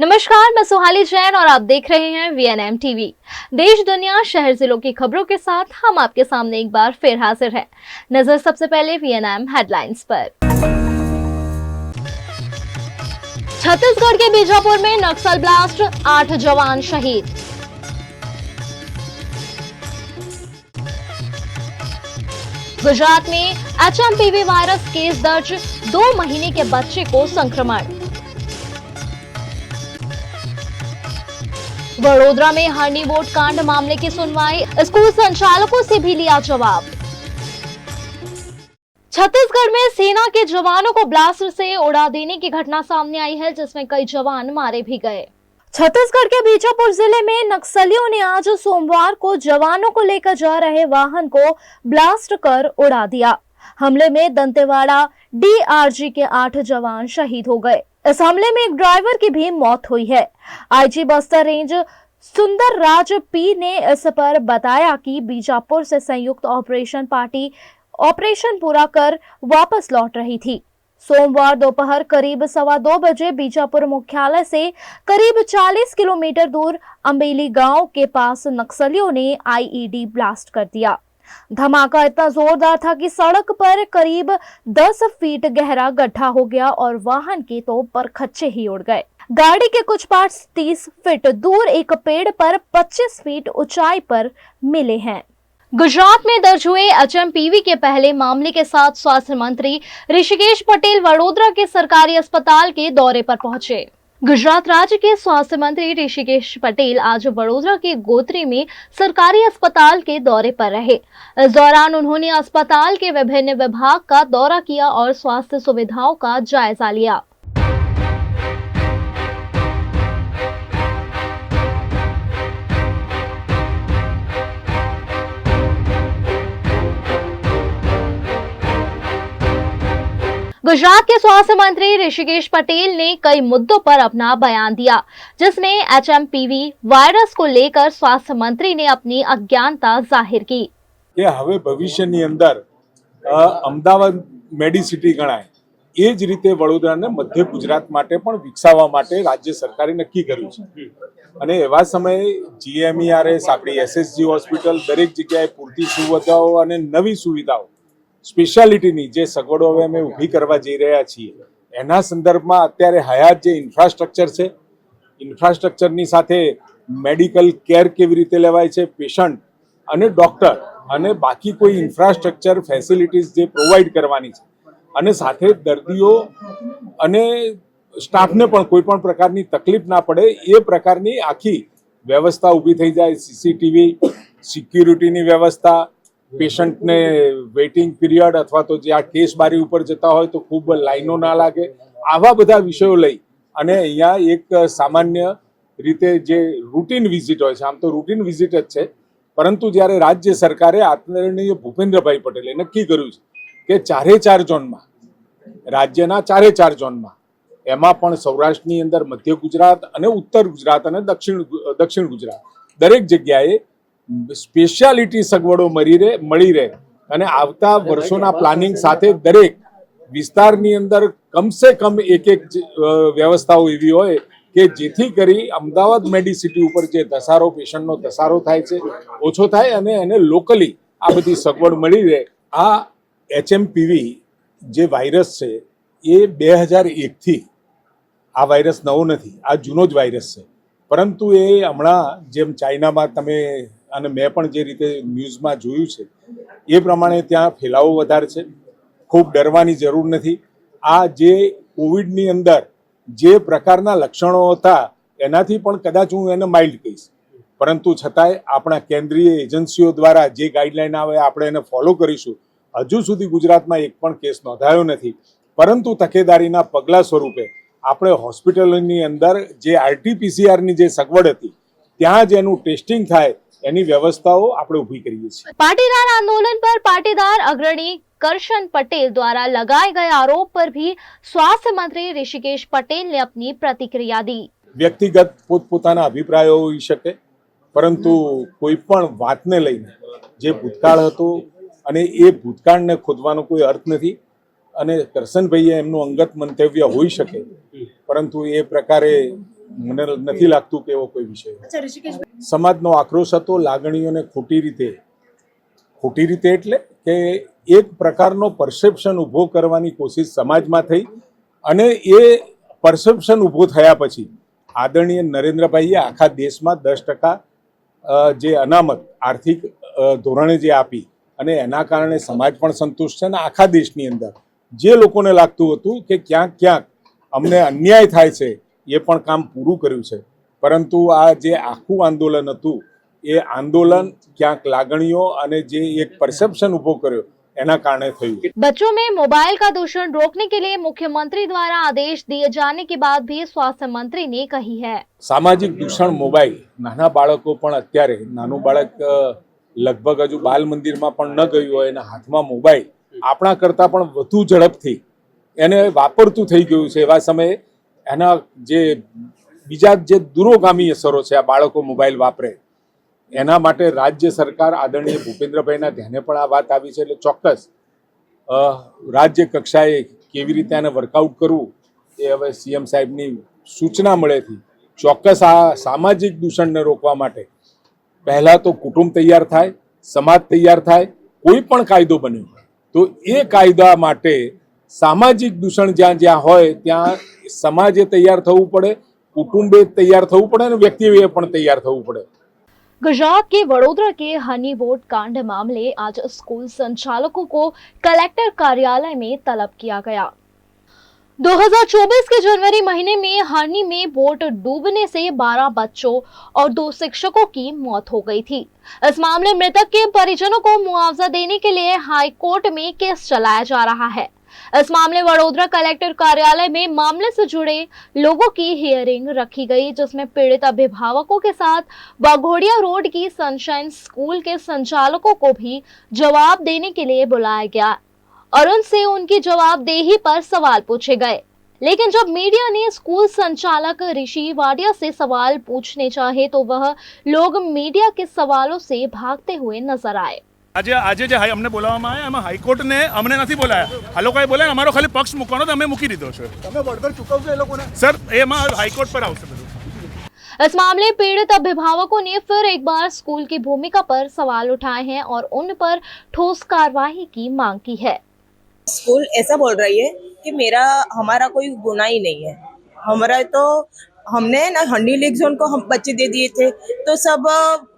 नमस्कार, मैं सुहाली जैन और आप देख रहे हैं वीएनएम टीवी। देश दुनिया शहर जिलों की खबरों के साथ हम आपके सामने एक बार फिर हाजिर हैं। नजर सबसे पहले वीएनएम हेडलाइंस पर। छत्तीसगढ़ के बीजापुर में नक्सल ब्लास्ट, 8 जवान शहीद। गुजरात में एचएमपीवी वायरस केस दर्ज, 2 महीने के बच्चे को संक्रमण। वडोदरा में हरनी बोट कांड मामले की सुनवाई, स्कूल संचालकों से भी लिया जवाब। छत्तीसगढ़ में सेना के जवानों को ब्लास्टर से उड़ा देने की घटना सामने आई है, जिसमें कई जवान मारे भी गए। छत्तीसगढ़ के बीजापुर जिले में नक्सलियों ने आज सोमवार को जवानों को लेकर जा रहे वाहन को ब्लास्ट कर उड़ा दिया। हमले में दंतेवाड़ा डीआरजी के 8 जवान शहीद हो गए। इस हमले में एक ड्राइवर की भी मौत हुई है। आईजी बस्तर रेंज सुंदर राज पी ने इस पर बताया कि बीजापुर से संयुक्त ऑपरेशन पार्टी ऑपरेशन पूरा कर वापस लौट रही थी। सोमवार दोपहर करीब 2:15 बजे बीजापुर मुख्यालय से करीब 40 किलोमीटर दूर अंबेली गांव के पास नक्सलियों ने आईईडी ब्लास्ट कर दिया। धमाका इतना जोरदार था कि सड़क पर करीब 10 फीट गहरा गड्ढा हो गया और वाहन के तो परखच्चे ही उड़ गए। गाड़ी के कुछ पार्ट्स 30 फीट दूर एक पेड़ पर 25 फीट ऊंचाई पर मिले हैं। गुजरात में दर्ज हुए एचएमपीवी के पहले मामले के साथ स्वास्थ्य मंत्री ऋषिकेश पटेल वडोदरा के सरकारी अस्पताल के दौरे पर पहुंचे। गुजरात राज्य के स्वास्थ्य मंत्री ऋषिकेश पटेल आज वडोदरा के गोत्री में सरकारी अस्पताल के दौरे पर रहे। इस दौरान उन्होंने अस्पताल के विभिन्न विभाग का दौरा किया और स्वास्थ्य सुविधाओं का जायजा लिया। गुजरात के स्वास्थ्य मंत्री ऋषिकेश पटेल ने कई मुद्दों पर अपना बयान दिया, जिसमें एचएमपीवी वायरस को लेकर स्वास्थ्य मंत्री ने अपनी अज्ञानता जाहिर की। કે હવે ભવિષ્યની અંદર અમદાવાદ મેડિસિટી ગણાય એ જ રીતે વડોદરાને મધ્ય ગુજરાત માટે પણ વિકસાવવા માટે રાજ્ય સરકારે નક્કી કર્યું છે અને એવા સમયે જીએમઈઆરએસ આપણી એસએસજી હોસ્પિટલ દરેક જગ્યાએ પૂરતી સુવિધાઓ અને નવી સુવિધાઓ સ્પેશિયાલિટીની જે સગવડો હવે અમે ઊભી કરવા જઈ રહ્યા છીએ એના સંદર્ભમાં અત્યારે હયાત જે ઇન્ફ્રાસ્ટ્રક્ચર છે ઇન્ફ્રાસ્ટ્રક્ચરની સાથે મેડિકલ કેર કેવી રીતે લેવાય છે પેશન્ટ અને ડોક્ટર અને બાકી કોઈ ઇન્ફ્રાસ્ટ્રક્ચર ફેસિલિટીઝ જે પ્રોવાઈડ કરવાની છે અને સાથે દર્દીઓ અને સ્ટાફને પણ કોઈ પણ પ્રકારની તકલીફ ના પડે એ પ્રકારની આખી વ્યવસ્થા ઊભી થઈ જાય। સીસીટીવી સિક્યુરિટીની વ્યવસ્થા, પેશન્ટને વેઇટિંગ પીરિયડ અથવા તો જે આ કેસ બારી ઉપર જતા હોય તો ખૂબ લાઈનો ના લાગે, આવા બધા વિષયો લઈ અને અહીંયા એક સામાન્ય રીતે જે રૂટીન વિઝિટ હોય છે, આમ તો રૂટીન વિઝિટ જ છે, પરંતુ જ્યારે રાજ્ય સરકારે આદરણીય ભૂપેન્દ્રભાઈ પટેલે નક્કી કર્યું છે કે 4 ઝોનમાં રાજ્યના 4 ઝોનમાં એમાં પણ સૌરાષ્ટ્રની અંદર મધ્ય ગુજરાત અને ઉત્તર ગુજરાત અને દક્ષિણ ગુજરાત દરેક જગ્યાએ સ્પેશિયાલિટી સગવડો મળી રહે અને આવતા વર્ષોના પ્લાનિંગ સાથે દરેક વિસ્તારની અંદર કમસે કમ એક વ્યવસ્થાઓ એવી હોય કે જેથી કરી અમદાવાદ મેડિસિટી ઉપર જે ધસારો પેશન્ટનો ધસારો થાય છે ઓછો થાય અને એને લોકલી આ બધી સગવડ મળી રહે। આ એચએમપીવી જે વાયરસ છે એ 2001 થી આ વાયરસ નવો નથી, આ જૂનો જ વાયરસ છે, પરંતુ એ હમણાં જેમ ચાઇનામાં તમે અને મેં પણ જે રીતે ન્યૂઝમાં જોયું છે એ પ્રમાણે ત્યાં ફેલાવો વધારે છે। ખૂબ ડરવાની જરૂર નથી। આ જે કોવિડની અંદર જે પ્રકારના લક્ષણો હતા એનાથી પણ કદાચ હું એને માઇલ્ડ કહીશ, પરંતુ છતાંય આપણા કેન્દ્રીય એજન્સીઓ દ્વારા જે ગાઈડલાઈન આવે આપણે એને ફોલો કરીશું। હજુ સુધી ગુજરાતમાં એક પણ કેસ નોંધાયો નથી, પરંતુ તકેદારીના પગલા સ્વરૂપે આપણે હોસ્પિટલોની અંદર જે આરટીપીસીઆરની જે સગવડ હતી ત્યાં જ એનું ટેસ્ટિંગ થાય એની વ્યવસ્થાઓ આપણે ઊભી કરીએ છીએ। पाटीदार आंदोलन पर पाटीदार अग्रणी करशन पटेल द्वारा लगाए गए आरोप पर भी स्वास्थ्य मंत्री ऋषिकेश पटेल ने अपनी प्रतिक्रिया दी। વ્યક્તિગત પોતપોતાના અભિપ્રાયો હોઈ શકે, પરંતુ કોઈ પણ વાતને લઈને જે ભૂતકાળ હતો અને એ ભૂતકાળને ખોદવાનો કોઈ અર્થ નથી અને કરશનભાઈએ એમનું અંગત મંતવ્ય હોઈ શકે, પરંતુ એ પ્રકારે મને નથી લાગતું કે એવો કોઈ વિષય છે. સમાજનો આક્રોશ હતો, લાગણીઓને ખોટી રીતે એટલે કે એક પ્રકારનો પરસેપ્શન ઊભો કરવાની કોશિશ સમાજમાં થઈ અને એ પરસેપ્શન ઊભો થયા પછી આદરણીય નરેન્દ્રભાઈએ આખા દેશમાં 10% જે અનામત આર્થિક ધોરણે જે આપી અને એના કારણે સમાજ પણ સંતુષ્ટ છે અને આખા દેશની અંદર જે લોકોને લાગતું હતું કે ક્યાંક અમને અન્યાય થાય છે એ પણ કામ પૂરું કર્યું છે. પરંતુ આ જે આખું આંદોલન હતું એ આંદોલન ક્યાંક લાગણીઓ અને જે એક પરસેપ્શન ઊભો કર્યો એના કારણે થયું. बच्चों में मोबाइल का दूषण रोकने के लिए मुख्यमंत्री द्वारा आदेश दिए जाने की बात भी स्वास्थ्य मंत्री ने कही है. સામાજિક દૂષણ મોબાઈલ, નાના બાળકો પણ અત્યારે નાનું બાળક લગભગ હજુ બાલ મંદિરમાં પણ ન ગયું હોય એના હાથમાં મોબાઈલ આપણા કરતાં પણ વધુ ઝડપથી એને વાપરતું થઈ ગયું છે. એવા સમયે એના જે બીજા જે દૂરોગામી અસરો છે આ બાળકો મોબાઈલ વાપરે એના માટે રાજ્ય સરકાર આદરણીય ભૂપેન્દ્રભાઈના ધ્યાને પણ આ વાત આવી છે. એટલે ચોક્કસ રાજ્ય કક્ષાએ કેવી રીતે આને વર્કઆઉટ કરવું એ હવે સીએમ સાહેબની સૂચના મળેથી ચોક્કસ આ સામાજિક દૂષણને રોકવા માટે પહેલા તો કુટુંબ તૈયાર થાય, સમાજ તૈયાર થાય. કોઈ પણ કાયદો બન્યો તો એ કાયદા માટે સામાજિક દૂષણ જ્યાં જ્યાં હોય ત્યાં સમાજે તૈયાર થવું પડે, કુટુંબે તૈયાર થવું પડે અને વ્યક્તિએ પણ तैयार થવું પડે. गुजरात के वडोदरा के हनी बोट कांड मामले आज स्कूल संचालकों को कलेक्टर कार्यालय में तलब किया गया. 2024 के जनवरी महीने में हनी में बोट डूबने से 12 बच्चों और 2 शिक्षकों की मौत हो गई थी. इस मामले में मृतक के परिजनों को मुआवजा देने के लिए हाई कोर्ट में केस चलाया जा रहा है. इस मामले वडोदरा कलेक्टर कार्यालय में मामले से जुड़े लोगों की हियरिंग रखी गई, जिसमें पीड़ित अभिभावकों के साथ बाघोड़िया रोड की सनशाइन स्कूल के संचालकों को भी जवाब देने के लिए बुलाया गया और उनसे उनकी जवाबदेही पर सवाल पूछे गए. लेकिन जब मीडिया ने स्कूल संचालक ऋषि वाडिया से सवाल पूछने चाहे तो वह लोग मीडिया के सवालों से भागते हुए नजर आए. આજે જે અમને બોલાવવામાં આવ્યા એમાં હાઈકોર્ટને અમને નથી બોલાયા. આ લોકોએ બોલાયા અમારો ખાલી પક્ષ મૂકવાનો તો અમે મૂકી દીધો છે. તમે વળતર ચૂકવશો એ લોકોને? સર એમાં હાઈકોર્ટ પર આવશે બધું. इस मामले पीड़ित अभिभावकों ने फिर एक बार स्कूल की भूमिका पर सवाल उठाए हैं और उन पर ठोस कार्रवाई की मांग की है. स्कूल ऐसा बोल रही है कि हमारा कोई गुनाह ही नहीं है. हमारा तो हमने ना हंडी लीग जोन को हम बच्चे दे दिए थे तो सब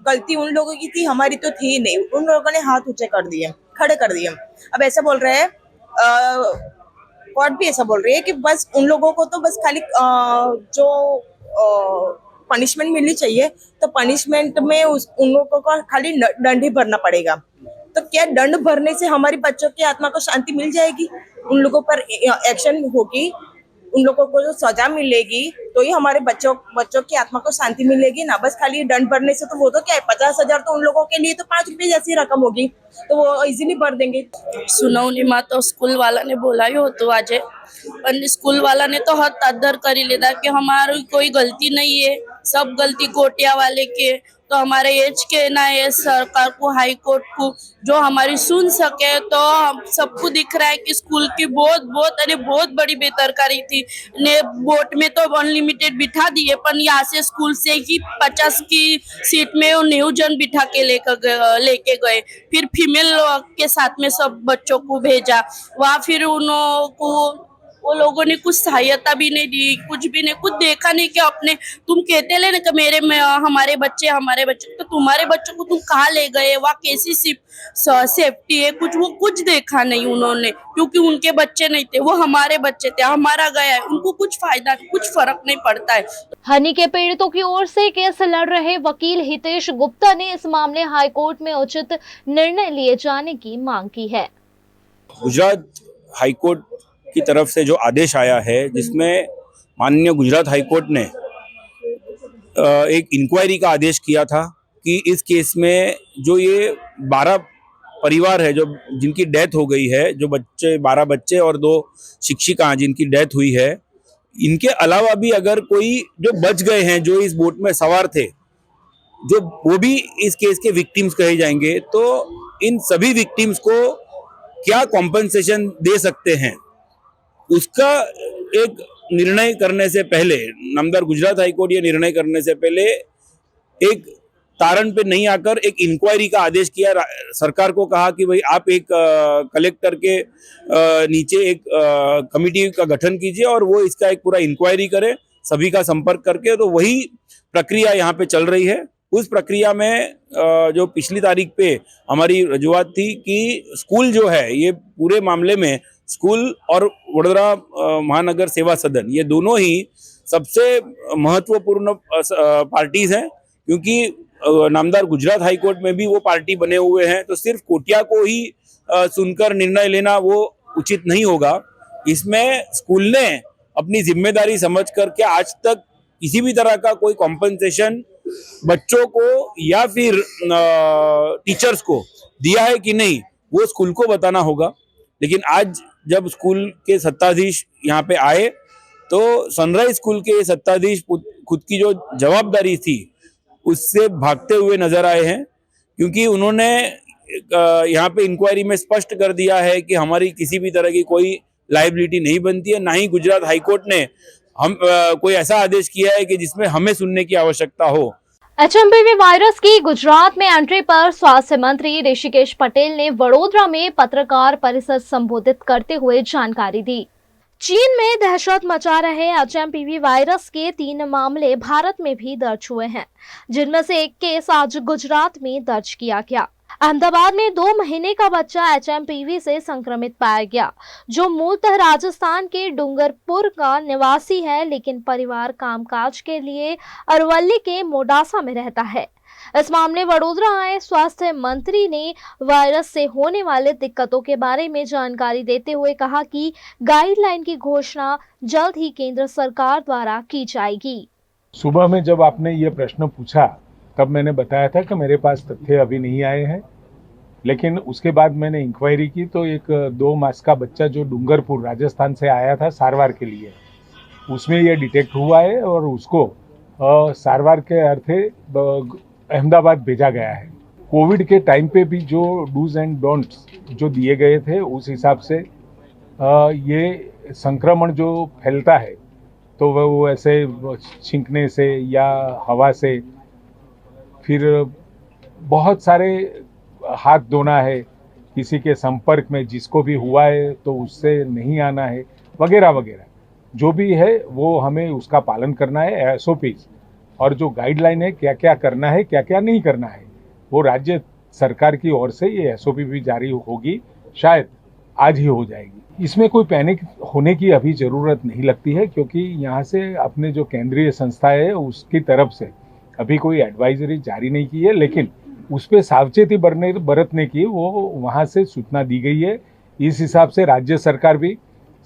गलती उन लोगों की थी, हमारी तो थी नहीं. उन लोगों ने हाथ ऊंचे कर दिए, खड़े कर दिए. अब ऐसा बोल रहे हैं, कोर्ट भी ऐसा बोल रही है कि बस उन लोगों को तो बस खाली जो पनिशमेंट मिलनी चाहिए तो पनिशमेंट में उन लोगों को खाली दंड ही भरना पड़ेगा. तो क्या दंड भरने से हमारी बच्चों की आत्मा को शांति मिल जाएगी? उन लोगों पर एक्शन होगी, उन लोगों को जो सजा मिलेगी तो ही हमारे बच्चों की आत्मा को शांति मिलेगी ना. बस खाली दंड भरने से तो वो तो क्या है, 50,000 तो उन लोगों के लिए तो 5 रुपये जैसी रकम होगी तो वो इजीली भर देंगे. સુનાવણીમાં તો સ્કૂલ વાળાને બોલાવ્યો હતો આજે, પણ સ્કૂલ વાળાને તો હદ અદ્ધર કરી લીધા કે हमारी कोई गलती नहीं है, सब गलती कोटिया वाले के. तो हमारे एज कहना है सरकार को, हाई कोर्ट को, जो हमारी सुन सके. तो सबको दिख रहा है कि स्कूल की बहुत बड़ी बेदरकारी थी ने. बोट में तो अनलिमिटेड बिठा दिए, पर यहाँ से स्कूल से ही 50 की सीट में 9 जन बिठा के लेके गए. फिर फीमेल के साथ में सब बच्चों को भेजा वहाँ. फिर उनको वो लोगों ने कुछ सहायता भी नहीं दी, कुछ भी नहीं, कुछ देखा नहीं कि अपने तुम कहते ले ना कि हमारे बच्चे तो तुम्हारे बच्चों को तुम कहाँ ले गए, वहाँ कैसी सेफ्टी है, वो कुछ देखा नहीं उन्होंने. क्योंकि उनके बच्चे नहीं थे, वो हमारे बच्चे थे, हमारा गया है, उनको कुछ फायदा, कुछ फर्क नहीं पड़ता है. हनी के पीड़ितों की ओर से केस लड़ रहे वकील हितेश गुप्ता ने इस मामले हाईकोर्ट में उचित निर्णय लिए जाने की मांग की है. गुजरात हाईकोर्ट की तरफ से जो आदेश आया है, जिसमें माननीय गुजरात हाईकोर्ट ने एक इंक्वायरी का आदेश किया था कि इस केस में जो ये 12 परिवार है जो जिनकी डेथ हो गई है, जो 12 बच्चे और 2 शिक्षिका जिनकी डेथ हुई है, इनके अलावा भी अगर कोई जो बच गए हैं, जो इस बोट में सवार थे, जो वो भी इस केस के विक्टिम्स कहे जाएंगे, तो इन सभी विक्टिम्स को क्या कॉम्पनसेशन दे सकते हैं उसका एक निर्णय करने से पहले, नामदार गुजरात हाईकोर्ट ये निर्णय करने से पहले एक तारण पे नहीं आकर एक इंक्वायरी का आदेश किया। सरकार को कहा कि भाई आप एक कलेक्टर के नीचे एक कमिटी का गठन कीजिए और वो इसका एक पूरा इंक्वायरी करे, सभी का संपर्क करके। तो वही प्रक्रिया यहाँ पे चल रही है। उस प्रक्रिया में जो पिछली तारीख पे हमारी रजूआत थी कि स्कूल जो है, ये पूरे मामले में स्कूल और वडोदरा महानगर सेवा सदन, ये दोनों ही सबसे महत्वपूर्ण पार्टीज हैं, क्योंकि नामदार गुजरात हाईकोर्ट में भी वो पार्टी बने हुए हैं। तो सिर्फ कोटिया को ही सुनकर निर्णय लेना वो उचित नहीं होगा। इसमें स्कूल ने अपनी जिम्मेदारी समझ करके आज तक किसी भी तरह का कोई कॉम्पनसेशन बच्चों को या फिर टीचर्स को दिया है कि नहीं, वो स्कूल को बताना होगा। लेकिन आज जब स्कूल के सत्ताधीश यहाँ पे आए तो सनराइज स्कूल के सत्ताधीश खुद की जो जवाबदारी थी उससे भागते हुए नजर आए हैं, क्योंकि उन्होंने यहाँ पे इंक्वायरी में स्पष्ट कर दिया है कि हमारी किसी भी तरह की कोई लायबिलिटी नहीं बनती है। ना ही गुजरात हाईकोर्ट ने हम कोई ऐसा आदेश किया है कि जिसमें हमें सुनने की आवश्यकता हो। एचएमपीवी वायरस की गुजरात में एंट्री पर स्वास्थ्य मंत्री ऋषिकेश पटेल ने वडोदरा में पत्रकार परिषद संबोधित करते हुए जानकारी दी। चीन में दहशत मचा रहे एचएमपीवी वायरस के 3 मामले भारत में भी दर्ज हुए हैं, जिनमें से एक केस आज गुजरात में दर्ज किया गया। अहमदाबाद में 2 महीने का बच्चा एचएमपीवी से संक्रमित पाया गया, जो मूलतः राजस्थान के डूंगरपुर का निवासी है, लेकिन परिवार कामकाज के लिए अरवली के मोडासा में रहता है। इस मामले वडोदरा आए स्वास्थ्य मंत्री ने वायरस से होने वाले दिक्कतों के बारे में जानकारी देते हुए कहा कि गाइडलाइन की घोषणा जल्द ही केंद्र सरकार द्वारा की जाएगी। सुबह में जब आपने ये प्रश्न पूछा तब मैंने बताया था कि मेरे पास तथ्य अभी नहीं आए हैं, लेकिन उसके बाद मैंने इंक्वायरी की तो एक 2 मास का बच्चा जो डूंगरपुर राजस्थान से आया था सारवार के लिए, उसमें ये डिटेक्ट हुआ है और उसको सारवार के अर्थे अहमदाबाद भेजा गया है। कोविड के टाइम पे भी जो डूज एंड डोंट्स जो दिए गए थे उस हिसाब से ये संक्रमण जो फैलता है तो वो ऐसे छींकने से या हवा से, फिर बहुत सारे हाथ धोना है, किसी के संपर्क में जिसको भी हुआ है तो उससे नहीं आना है, वगैरह वगैरह जो भी है वो हमें उसका पालन करना है। एसओपीज और जो गाइडलाइन है क्या क्या करना है क्या क्या नहीं करना है, वो राज्य सरकार की ओर से ये एसओपी भी जारी होगी, शायद आज ही हो जाएगी। इसमें कोई पैनिक होने की अभी ज़रूरत नहीं लगती है, क्योंकि यहाँ से अपने जो केंद्रीय संस्था है उसकी तरफ से अभी कोई एडवाइजरी जारी नहीं की है, लेकिन उस पर सावचेती बरतने की वो वहाँ से सूचना दी गई है। इस हिसाब से राज्य सरकार भी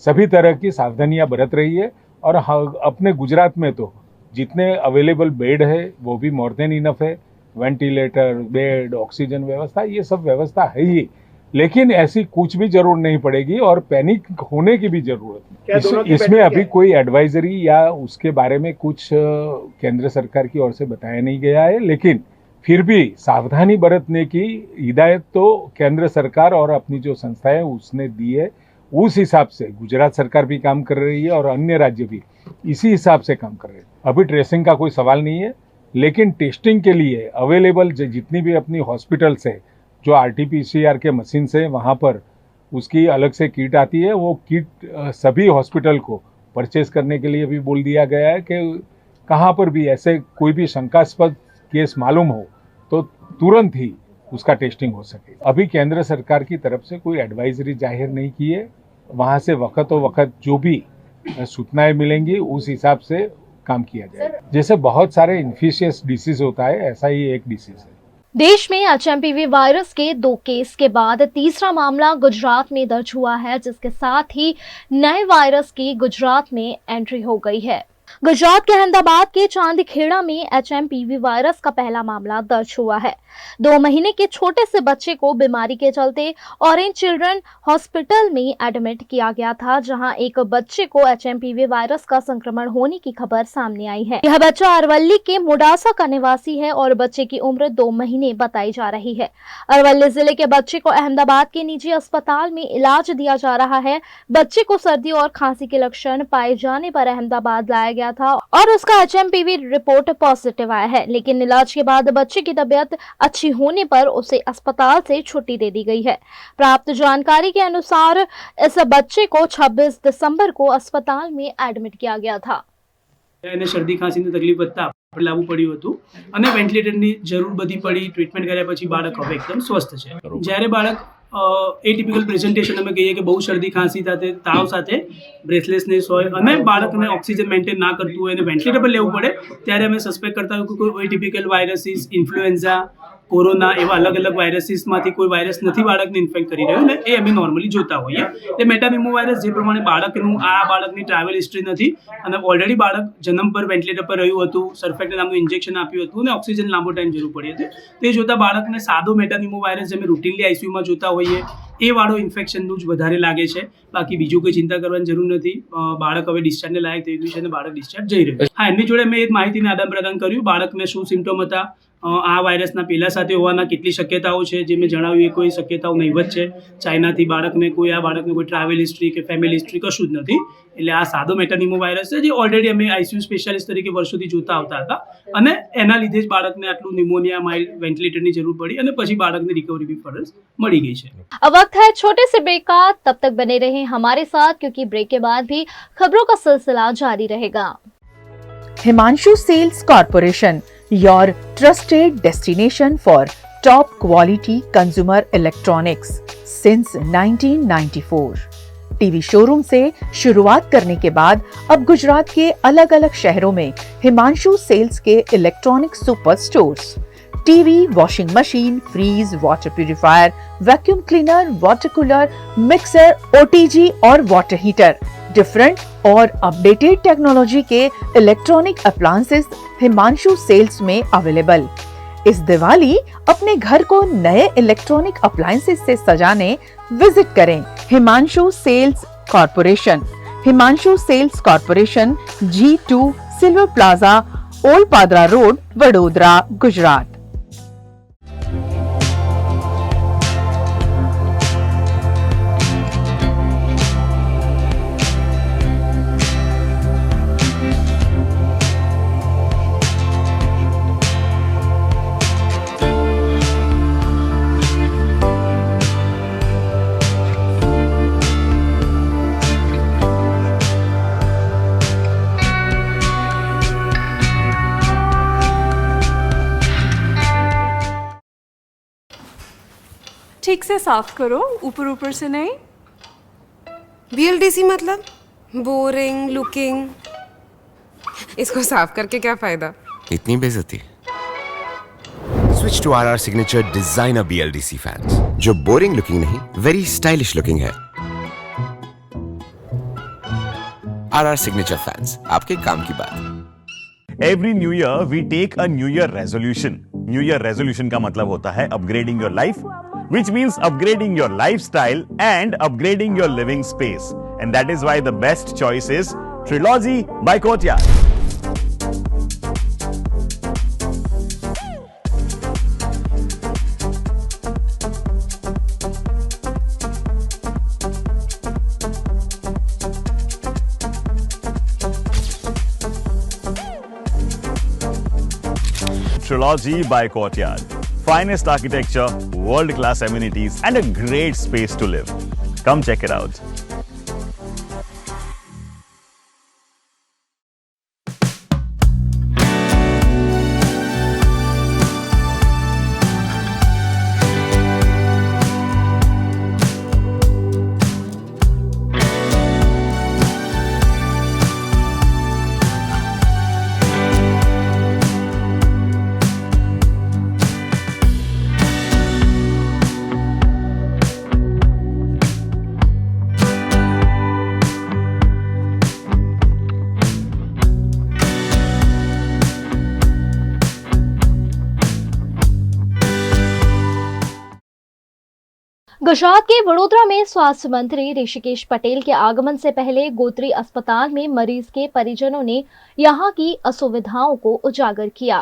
सभी तरह की सावधानियाँ बरत रही है और अपने गुजरात में तो जितने अवेलेबल बेड है वो भी मोर देन इनफ है। वेंटिलेटर, बेड, ऑक्सीजन व्यवस्था, ये सब व्यवस्था है ही, लेकिन ऐसी कुछ भी जरूरत नहीं पड़ेगी और पैनिक होने की भी जरूरत नहीं। इसमें अभी कोई एडवाइजरी या उसके बारे में कुछ केंद्र सरकार की ओर से बताया नहीं गया है, लेकिन फिर भी सावधानी बरतने की हिदायत तो केंद्र सरकार और अपनी जो संस्था है उसने दी है। उस हिसाब से गुजरात सरकार भी काम कर रही है और अन्य राज्य भी इसी हिसाब से काम कर रहे हैं। अभी ट्रेसिंग का कोई सवाल नहीं है, लेकिन टेस्टिंग के लिए अवेलेबल जितनी भी अपनी हॉस्पिटल्स है, जो आरटीपीसीआर के मशीन से वहाँ पर उसकी अलग से किट आती है, वो किट सभी हॉस्पिटल को परचेज करने के लिए भी बोल दिया गया है कि कहाँ पर भी ऐसे कोई भी शंकास्पद केस मालूम हो तो तुरंत ही उसका टेस्टिंग हो सके। अभी केंद्र सरकार की तरफ से कोई एडवाइजरी जाहिर नहीं की है, वहाँ से वक्त जो भी सूचनाएं मिलेंगी उस हिसाब से काम किया जाएगा। जैसे बहुत सारे इन्फेक्शियस डिसीज होता है, ऐसा ही एक डिसीज है। देश में एचएमपीवी वायरस के 2 केस के बाद तीसरा मामला गुजरात में दर्ज हुआ है, जिसके साथ ही नए वायरस की गुजरात में एंट्री हो गई है। गुजरात के अहमदाबाद के चांदखेड़ा में HMPV वायरस का पहला मामला दर्ज हुआ है। 2 महीने के छोटे से बच्चे को बीमारी के चलते ऑरेंज चिल्ड्रन हॉस्पिटल में एडमिट किया गया था, जहां एक बच्चे को HMPV वायरस का संक्रमण होने की खबर सामने आई है। यह बच्चा अरवली के मोडासा का निवासी है और बच्चे की उम्र 2 महीने बताई जा रही है। अरवली जिले के बच्चे को अहमदाबाद के निजी अस्पताल में इलाज दिया जा रहा है। बच्चे को सर्दी और खांसी के लक्षण पाए जाने पर अहमदाबाद लाया गया था और उसका HMPV रिपोर्ट पॉजिटिव आया है, लेकिन इलाज के बाद बच्चे की तबीयत अच्छी होने पर उसे अस्पताल से छुट्टी दे दी गई है। प्राप्त जानकारी के अनुसार इस बच्चे को 26 दिसंबर को अस्पताल में एडमिट किया गया था। એને શરદી ખાંસીની તકલીફ વધતા આપણે લાવવું પડ્યું હતું અને વેન્ટિલેટરની જરૂર બધી પડી. ટ્રીટમેન્ટ કર્યા પછી બાળક હવે એકદમ સ્વસ્થ છે. જ્યારે બાળક એટિપિકલ પ્રેઝન્ટેશન અમે કહીએ કે બહુ શરદી ખાંસી સાથે તાવ સાથે બ્રેથલેસનેસ હોય અને બાળકને ઓક્સિજન મેન્ટેન ના કરતું હોય અને વેન્ટિલેટર પર લેવું પડે ત્યારે અમે સસ્પેક્ટ કરતા હોય કે કોઈ એટિપિકલ વાયરસીસ, ઇન્ફ્લુએન્ઝા, કોરોના એવા અલગ અલગ વાયરસીસમાંથી કોઈ વાયરસ નથી બાળકને ઇન્ફેક્ટ કરી રહ્યો ને એ અમે નોર્મલી જોતા હોઈએ. એ મેટાનિમો વાયરસ જે પ્રમાણે બાળકનું આ બાળકની ટ્રાવેલ હિસ્ટ્રી નથી અને ઓલરેડી બાળક જન્મ પર વેન્ટિલેટર પર રહ્યું હતું, સલ્ફેટ નામનું ઇન્જેક્શન આપ્યું હતું અને ઓક્સિજન લાંબો ટાઈમ જરૂર પડી હતી. તે જોતા બાળકને સાદો મેટાનિમો વાયરસ જે અમે રૂટીનલી આઈસીયુમાં જોતા હોઈએ એ વાળો ઇન્ફેક્શનનું જ વધારે લાગે છે. બાકી બીજું કોઈ ચિંતા કરવાની જરૂર નથી. બાળક હવે ડિસ્ચાર્જને લાયક થઈ ગયું છે અને બાળક ડિસ્ચાર્જ જઈ રહ્યું છે. હા, એમની જોડે મેં એ માહિતીને આદાન પ્રદાન કર્યું. બાળકને શું સિમ્ટમ હતા, આ વાયરસના પહેલા સાથે હોવાના કેટલી શક્યતાઓ છે, જે મેં જણાવ્યું એ કોઈ શક્યતાઓ નહીવત છે. ચાઇનાથી બાળકને કોઈ ટ્રાવેલ હિસ્ટ્રી કે ફેમિલી હિસ્ટ્રી કશું જ નથી. એટલે આ સાદો મેટાનિમો વાયરસ છે જે ઓલરેડી અમે આઈસીયુ સ્પેશિયાલિસ્ટ તરીકે વર્ષોથી જોતા આવતા હતા અને એના લીધે જ બાળકને આટલું નિમોનિયા, માઇલ્ડ વેન્ટિલેટરની જરૂર પડી અને પછી બાળકને રિકવરી બી ફરજ મળી ગઈ છે. अब वक्त है छोटे से ब्रेक का, तब तक बने रहें हमारे साथ क्योंकि ब्रेक के बाद भी खबरों का सिलसिला जारी रहेगा। Himanshu Sales Corporation, your trusted destination for top quality consumer electronics since 1994. TV showroom से शुरुआत करने के बाद अब गुजरात के अलग अलग शहरों में हिमांशु सेल्स के electronic super stores, TV, washing machine, fridge, water purifier, vacuum cleaner, water cooler, mixer, OTG और वाटर हीटर, डिफरेंट और अपडेटेड टेक्नोलॉजी के इलेक्ट्रॉनिक अप्लायंसेस हिमांशु सेल्स में अवेलेबल। इस दिवाली अपने घर को नए इलेक्ट्रॉनिक अप्लायंसेस से सजाने विजिट करें Himanshu sales corporation. Himanshu sales corporation, G2 silver plaza, old Padra road, Vadodara, Gujarat. ठीक से साफ करो, ऊपर ऊपर से नहीं। VLDC मतलब बोरिंग लुकिंग, इसको साफ करके क्या फायदा? इतनी बेइज्जती। Switch to RR signature designer BLDC fans, जो बोरिंग लुकिंग नहीं, वेरी स्टाइलिश लुकिंग है। RR सिग्नेचर फैंस, आपके काम की बात। Every new year we take a new year resolution. New year resolution का मतलब होता है upgrading your life, which means upgrading your lifestyle and upgrading your living space. And that is why the best choice is Trilogy by Courtyard. Trilogy by Courtyard. Finest architecture, world-class amenities, and a great space to live. Come check it out. Gujarat के वडोदरा में स्वास्थ्य मंत्री ऋषिकेश पटेल के आगमन से पहले गोत्री अस्पताल में मरीज के परिजनों ने यहां की असुविधाओं को उजागर किया।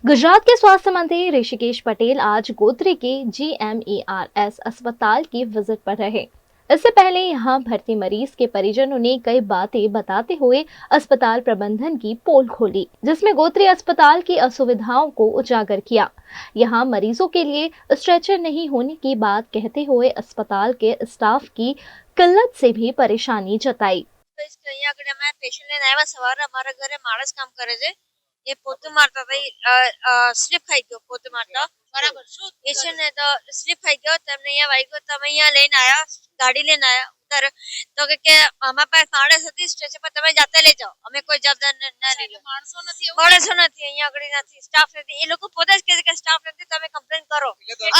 गुजरात के स्वास्थ्य मंत्री ऋषिकेश पटेल आज गोत्री के GMERS अस्पताल की विजिट पर रहे। इससे पहले यहां भर्ती मरीज के परिजनों ने कई बातें बताते हुए अस्पताल प्रबंधन की पोल खोली, जिसमें गोत्री अस्पताल की असुविधाओं को उजागर किया। यहां मरीजों के लिए स्ट्रेचर नहीं होने की बात कहते हुए अस्पताल के स्टाफ की किल्लत से भी परेशानी जताई। पेशेंट ने આવ્યા સવારે અમારા ઘરે માણસ કામ કરે છે, એ પોતું મારતા હતા, સ્લીપ ખાઈ ગયો પોતું મારતા, બરાબર શું એ છે ને તો સ્લીપ ખાઈ ગયો, તમને અહીંયા વાગ્યો, તમે અહીંયા લઈને આયા, ગાડી લઈને આયા ઉતાર તો કે અમારા પાસે માણસ હતી સ્ટેશન પર, તમે જાતે લઈ જાઓ, અમે કોઈ જવાબદાર ના લઈ લો, માણસો નથી અહીંયા આગળ નથી, સ્ટાફ નથી, એ લોકો પોતે જ કહે છે કે સ્ટાફ નથી, તમે કમ્પ્લેન કરો।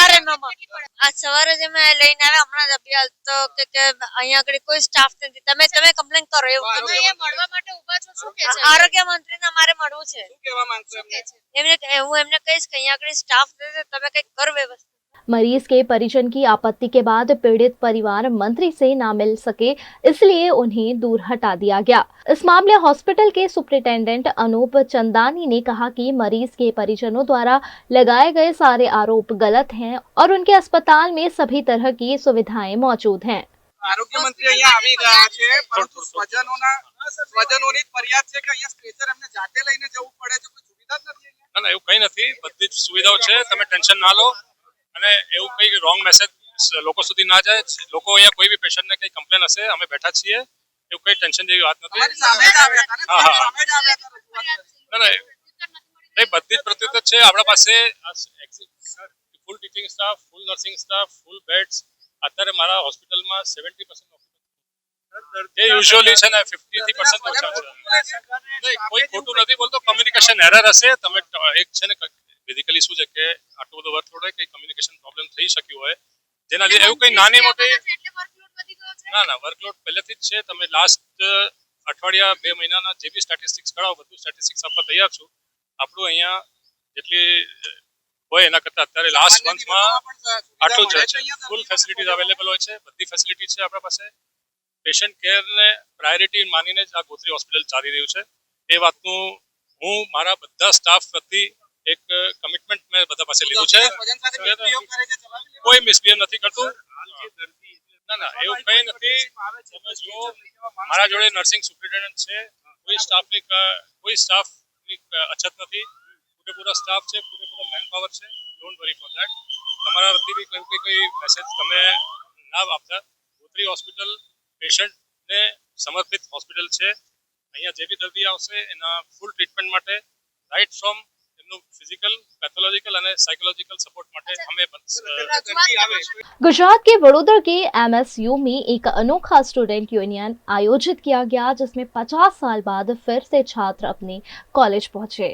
અરે મામા આજ સવારે જે મેં લઈને આવ્યા હમણાં જ અભ્યાસ તો કે અહીંયા આગળ કોઈ સ્ટાફ નથી, તમે કમ્પ્લેન કરો એવું તમે અહીંયા મળવા માટે ઊભા છો, શું કહે છે આરોગ્ય મંત્રીને અમારે મળવું છે, શું કહેવા માંગશો એમને કહીશ કે અહીંયા આગળ સ્ટાફ નથી, તમે કંઈક કરો વ્યવસ્થા। मरीज के परिजन की आपत्ति के बाद पीड़ित परिवार मंत्री से ना मिल सके, इसलिए उन्हें दूर हटा दिया गया। इस मामले हॉस्पिटल के सुप्रिंटेंडेंट अनूप चंदानी ने कहा कि मरीज के परिजनों द्वारा लगाए गए सारे आरोप गलत हैं और उनके अस्पताल में सभी तरह की सुविधाएं मौजूद हैं। आरोग्य मंत्री અહીંયા આવી ગયા છે, પરંતુ સ્વજનોની ફરિયાદ છે કે અહીંયા સ્ટ્રેચર એમને જાતે લઈને જવું પડે છે, કોઈ સુવિધા જ નથી અહીંયા। ના એવું કંઈ નથી, બધી જ સુવિધાઓ છે, તમે ટેન્શન ના લો અને એવું કંઈ રોંગ મેસેજ લોકો સુધી ના જાય। લોકો અહીંયા કોઈ બી પેશન્ટને કંઈ કમ્પ્લેન હશે અમે બેઠા છીએ, એવું કંઈ ટેન્શન જેવી વાત નથી। હા હા ના ના નહીં, બધી જ પ્રત્યુત્તર છે આપણા પાસે, ફૂલ ટીચિંગ સ્ટાફ, ફૂલ નર્સિંગ સ્ટાફ, ફૂલ બેડ્સ। અત્યારે મારા હોસ્પિટલમાં 70% એ યુઝ્યુઅલી છે ને 50% ઓછા છે। નહીં કોઈ ખોટું નથી બોલતો, કમ્યુનિકેશન એરર હશે, તમે એક છે ને બેઝિકલી શું છે કે આટલું બધું વર્કલોડ હોય, કંઈ કમ્યુનિકેશન પ્રોબ્લેમ થઈ શક્યું હોય, જેના લીધે એવું કંઈ નાની મોટી ના ના વર્કલોડ પહેલેથી જ છે। તમે લાસ્ટ અઠવાડિયા 2 મહિનાના જે બી સ્ટેટિસ્ટિક્સ કરાવો, બધું સ્ટેટિસ્ટિક્સ આપવા તૈયાર છું। આપણું અહીંયા જેટલી હોય એના કરતાં અત્યારે લાસ્ટ મંથમાં આટલું જ છે, ફૂલ ફેસિલિટીઝ અવેલેબલ હોય છે, બધી ફેસિલિટી છે આપણા પાસે। પેશન્ટ કેરને પ્રાયોરિટી માનીને જ આ ગોત્રી હોસ્પિટલ ચાલી રહ્યું છે। એ વાતનું હું મારા બધા સ્ટાફ પ્રત્યે એક કમિટમેન્ટ મેં બધા પાસે લીધું છે, કોઈ મિસબિહેવ નથી કરતું। ના ના એવું કંઈ નથી, તમે જુઓ મારા જોડે નર્સિંગ સુપ્રિન્ટેન્ડન્ટ છે, કોઈ સ્ટાફની અછત નથી, પૂરેપૂરા સ્ટાફ છે, પૂરેપૂરો મેન પાવર છે, ડોન્ટ વરી ફોર ધેટ। તમારા વતી બી કોઈ મેસેજ તમે ના આપતા। ગોત્રી હોસ્પિટલ પેશન્ટને સમર્પિત હોસ્પિટલ છે, અહીંયા જે બી દર્દી આવશે એના ફૂલ ટ્રીટમેન્ટ માટે રાઇટ ફ્રોમ એમનું ફિઝિકલ, પેથોलॉजिकल અને સાયકોलॉजिकल સપોર્ટ માટે અમે गुजरात के वडोदरा के MSU में एक अनोखा स्टूडेंट यूनियन आयोजित किया गया, जिसमें 50 साल बाद फिर से छात्र अपने कॉलेज पहुंचे।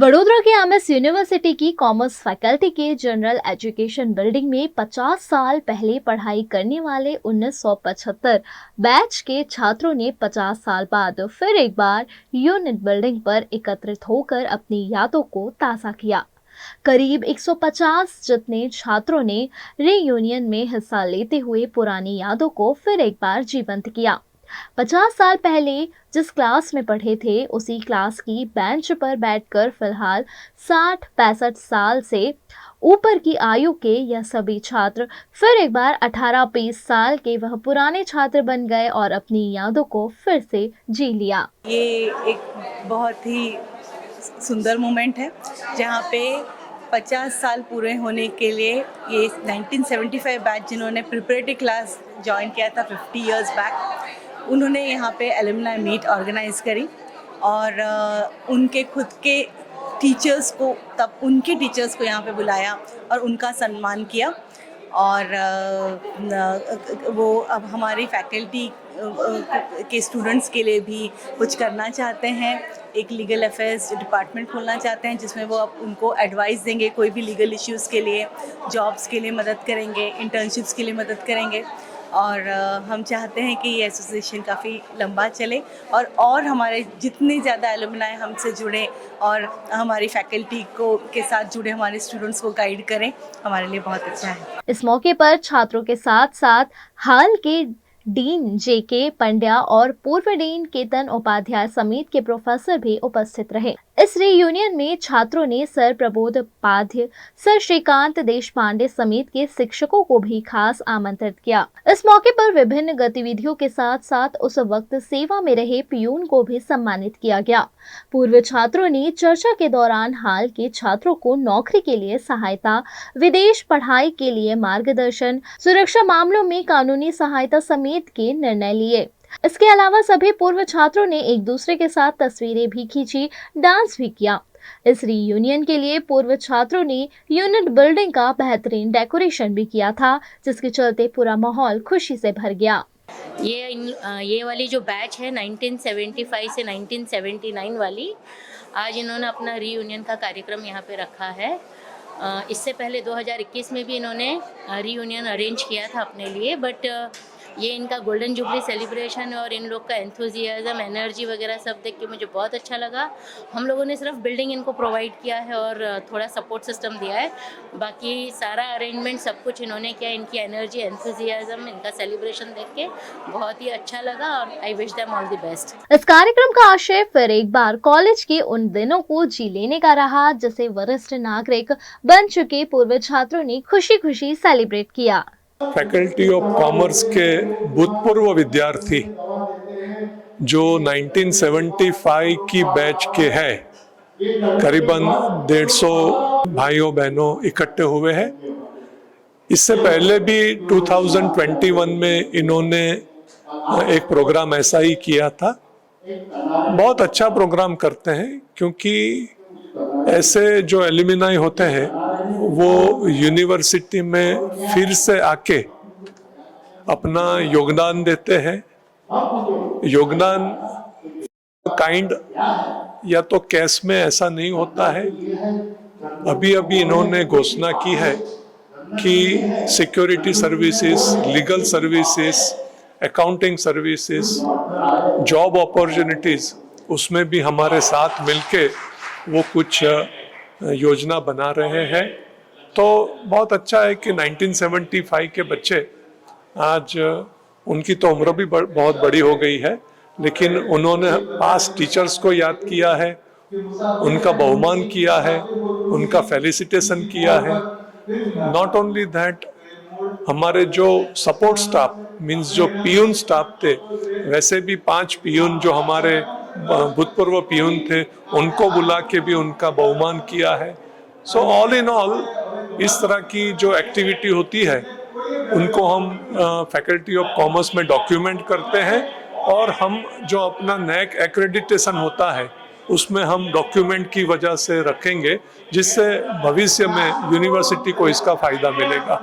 वडोदरा के MS यूनिवर्सिटी की कॉमर्स फैकल्टी के जनरल एजुकेशन बिल्डिंग में 50 साल पहले पढ़ाई करने वाले 1975 बैच के छात्रों ने 50 साल बाद फिर एक बार यूनिट बिल्डिंग पर एकत्रित होकर अपनी यादों को ताज़ा किया। करीब 150 जितने छात्रों ने रीयूनियन में हिस्सा लेते हुए पुरानी यादों को फिर एक बार जीवंत किया। 50 साल पहले जिस क्लास में पढ़े थे, उसी क्लास की बेंच पर बैठकर फिलहाल 60-65 साल से ऊपर की आयु के यह सभी छात्र फिर एक बार 18-20 साल के वह पुराने छात्र बन गए और अपनी यादों को फिर से जी लिया। ये एक बहुत ही सुंदर मोमेंट है, जहाँ पे 50 साल पूरे होने के लिए ये 1975 बैच जिन्होंने प्रिपरेटरी क्लास ज्वाइन किया था 50 इयर्स बैक, उन्होंने यहाँ पे एलुमनाई मीट ऑर्गेनाइज करी और उनके खुद के टीचर्स को, तब उनके टीचर्स को यहाँ पे बुलाया और उनका सम्मान किया। और वो अब हमारी फैकल्टी के स्टूडेंट्स के लिए भी कुछ करना चाहते हैं। एक लीगल अफेयर्स डिपार्टमेंट खोलना चाहते हैं जिसमें वो उनको एडवाइस देंगे, कोई भी लीगल इश्यूज़ के लिए, जॉब्स के लिए मदद करेंगे, इंटर्नशिप्स के लिए मदद करेंगे। और हम चाहते हैं कि ये एसोसिएशन काफ़ी लंबा चले और हमारे जितने ज़्यादा एलुमनाई हमसे जुड़े और हमारी फैकल्टी को के साथ जुड़े हमारे स्टूडेंट्स को गाइड करें, हमारे लिए बहुत अच्छा है। इस मौके पर छात्रों के साथ साथ हाल के डीन जेके पंड्या और पूर्व डीन केतन उपाध्याय समेत के प्रोफेसर भी उपस्थित रहे। इस रीयूनियन में छात्रों ने सर प्रबोध पाध्य, सर श्रीकांत देशपांडे समेत के शिक्षकों को भी खास आमंत्रित किया। इस मौके पर विभिन्न गतिविधियों के साथ साथ उस वक्त सेवा में रहे पियून को भी सम्मानित किया गया। पूर्व छात्रों ने चर्चा के दौरान हाल के छात्रों को नौकरी के लिए सहायता, विदेश पढ़ाई के लिए मार्गदर्शन, सुरक्षा मामलों में कानूनी सहायता समेत के निर्णय लिए। इसके अलावा सभी पूर्व छात्रों ने एक दूसरे के साथ तस्वीरें भी खींची, डांस भी किया। इस रीयूनियन के लिए पूर्व छात्रों ने यूनिट बिल्डिंग का बेहतरीन डेकोरेशन भी किया था, जिसके चलते पूरा माहौल खुशी से भर गया। ये वाली जो बैच है 1975 से 1979 वाली, आज इन्होंने अपना रीयूनियन का कार्यक्रम यहाँ पे रखा है। इससे पहले 2021 में भी इन्होंने रीयूनियन अरेंज किया था अपने लिए, बट ये इनका गोल्डन जुबली सेलिब्रेशन और इन लोग का एंथुजियाज्म, एनर्जी वगैरह सब देख के मुझे बहुत अच्छा लगा। हम लोगों ने सिर्फ बिल्डिंग इनको प्रोवाइड किया है और थोड़ा सपोर्ट सिस्टम दिया है, बाकी सारा अरेंजमेंट सब कुछ इन्होंने किया। इनकी एनर्जी, एंथुजियाज्म, इनका सेलिब्रेशन देख के बहुत ही अच्छा लगा और I wish them all the best. इस कार्यक्रम का आशय फिर एक बार कॉलेज के उन दिनों को जी लेने का रहा जिसे वरिष्ठ नागरिक बन चुके पूर्व छात्रों ने खुशी खुशी सेलिब्रेट किया। फैकल्टी ऑफ कॉमर्स के भूतपूर्व विद्यार्थी जो 1975 की बैच के हैं, करीबन 150 भाइयों बहनों इकट्ठे हुए हैं। इससे पहले भी 2021 में इन्होंने एक प्रोग्राम ऐसा ही किया था। बहुत अच्छा प्रोग्राम करते हैं क्योंकि ऐसे जो एल्यूमिनाई होते हैं वो यूनिवर्सिटी में फिर से आके अपना योगदान देते हैं। योगदान काइंड या तो कैश में ऐसा नहीं होता है। अभी अभी इन्होंने घोषणा की है कि security services, legal services, accounting services, job opportunities, उसमें भी हमारे साथ मिलके वो कुछ योजना बना रहे हैं। तो बहुत अच्छा है कि 1975 के बच्चे आज, उनकी तो उम्र भी बहुत बड़ी हो गई है, लेकिन उन्होंने पास्ट टीचर्स को याद किया है, उनका बहुमान किया है, उनका फेलिसिटेशन किया है। नॉट ओनली दैट, हमारे जो सपोर्ट स्टाफ मींस जो पियून स्टाफ थे, वैसे भी 5 पियून जो हमारे भूतपूर्व पियून थे उनको बुला के भी उनका बहुमान किया है। सो ऑल इन ऑल इस तरह की जो एक्टिविटी होती है उनको हम फैकल्टी ऑफ कॉमर्स में डॉक्यूमेंट करते हैं और हम जो अपना नैक एक्रेडिटेशन होता है उसमें हम डॉक्यूमेंट की वजह से रखेंगे, जिससे भविष्य में यूनिवर्सिटी को इसका फायदा मिलेगा।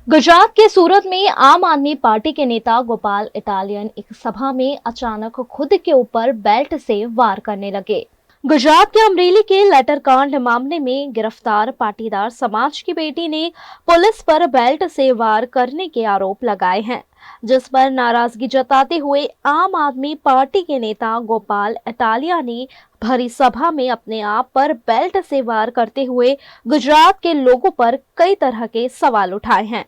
गुजरात के सूरत में आम आदमी पार्टी के नेता गोपाल इटालियन एक सभा में अचानक खुद के ऊपर बेल्ट से वार करने लगे। गुजरात के अमरेली के लेटर कांड मामले में गिरफ्तार पाटीदार समाज की बेटी ने पुलिस पर बेल्ट से वार करने के आरोप लगाए हैं, जिस पर नाराजगी जताते हुए आम आदमी पार्टी के नेता गोपाल इटालिया ने भरी सभा में अपने आप पर बेल्ट से वार करते हुए गुजरात के लोगों पर कई तरह के सवाल उठाए हैं।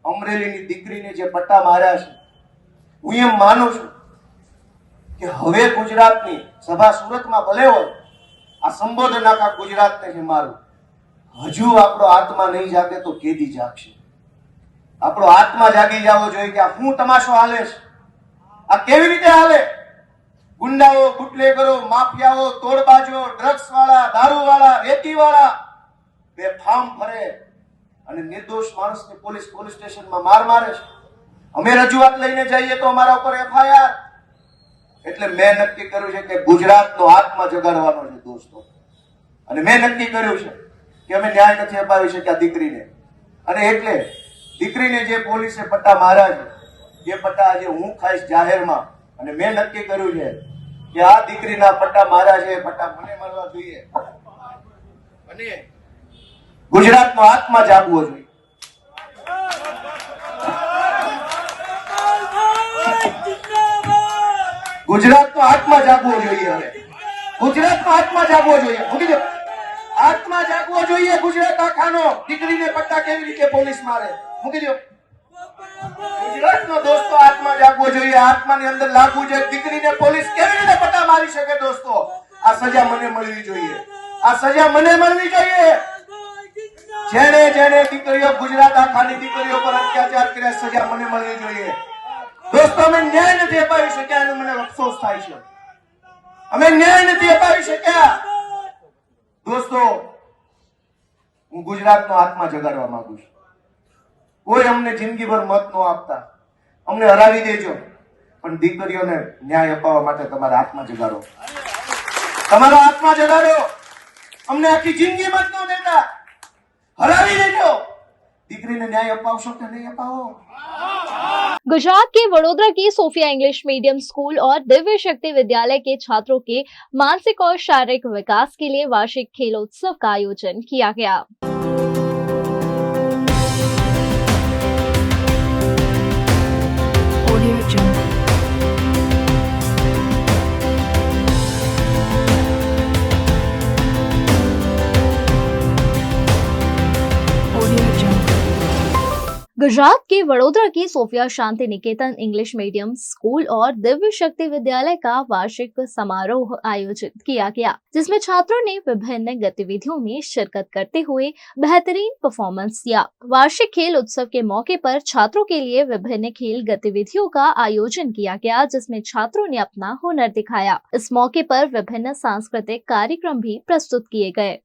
અમરેલીની દીકરીને જે પટ્ટા માર્યા છે, હું એમ માનું છું કે હવે ગુજરાતની સભા સુરતમાં ભલે હોય, આ સંબોધન આખા ગુજરાતને છે મારું, હજુ આપણો આત્મા નહીં જાગે તો કેદી જાગશે? આપણો આત્મા જાગી જવો જોઈએ કે આ શું તમાશો હાલે છે, આ કેવી રીતે હાલે? ગુંડાઓ, બુટલેગરો, માફિયાઓ, તોડબાજો, ડ્રગ્સ વાળા, દારૂ વાળા, રેતી વાળા બેફામ ફરે અને નિર્દોષ માણસને પોલીસ સ્ટેશનમાં માર મારે છે. અમે રજૂઆત લઈને જઈએ તો અમારા ઉપર FIR. એટલે મેં નક્કી કર્યું છે કે ગુજરાતનો આત્મા જગાડવાનો છે દોસ્તો. અને મેં નક્કી કર્યું છે કે અમે ન્યાય નથી અપાવી શક્યા દીકરીને, અને એટલે દીકરીને જે પોલીસે પટ્ટા માર્યા છે એ પટ્ટા આજે હું ખાઈશ જાહેરમાં. અને મેં નક્કી કર્યું છે કે આ દીકરીના પટ્ટા માર્યા છે એ પટ્ટા મને મળવા જોઈએ, અને ગુજરાતનો આત્મા જાગવો જોઈએ. ગુજરાતનો આત્મા જાગવો જોઈએ. હવે ગુજરાતનો આત્મા જાગવો જોઈએ. મૂકી દો, આત્મા જાગવો જોઈએ ગુજરાત આખાનો. દીકરીને પટ્ટા કેવી રીતે પોલીસ મારે, મૂકી દો. ગુજરાતનો દોસ્તો આત્મા જાગવો જોઈએ. આત્માની અંદર લાગવું જોઈએ. દીકરીને પોલીસ કેવી રીતે પટ્ટા મારી શકે દોસ્તો? આ સજા મને મળવી જોઈએ. આ સજા મને મળવી જોઈએ. જેને જેને દીકરીઓ, ગુજરાત આખાની દીકરીઓ પર અત્યાચાર કર્યા, સજા મને મળવી જોઈએ. દોસ્તો, અમે ન્યાય નથી અપાવી શક્યા એનો મને અફસોસ થાય છે. અમે ન્યાય નથી અપાવી શક્યા. દોસ્તો, હું ગુજરાતનો આત્મા જગાડવા માંગુ છું. કોઈ અમને જિંદગીભર મત ન આપતા, અમને હરાવી દેજો, પણ દીકરીઓને ન્યાય અપાવવા માટે તમારા આત્મા જગાડો. તમારો આત્મા જગાડો. અમને આખી જિંદગી મત ન દેતા, હરાવી દેજો. દીકરીને न्याय अपावशो कि नहीं अपाओ? गुजरात के वडोदरा की सोफिया इंग्लिश मीडियम स्कूल और दिव्य शक्ति विद्यालय के छात्रों के मानसिक और शारीरिक विकास के लिए वार्षिक खेलोत्सव का आयोजन किया गया। गुजरात के वडोदरा की Sophia Shanti Niketan English medium school और दिव्य शक्ति विद्यालय का वार्षिक समारोह आयोजित किया गया, जिसमें छात्रों ने विभिन्न गतिविधियों में शिरकत करते हुए बेहतरीन परफॉर्मेंस दिया। वार्षिक खेल उत्सव के मौके पर छात्रों के लिए विभिन्न खेल गतिविधियों का आयोजन किया गया, जिसमें छात्रों ने अपना हुनर दिखाया। इस मौके पर विभिन्न सांस्कृतिक कार्यक्रम भी प्रस्तुत किए गए।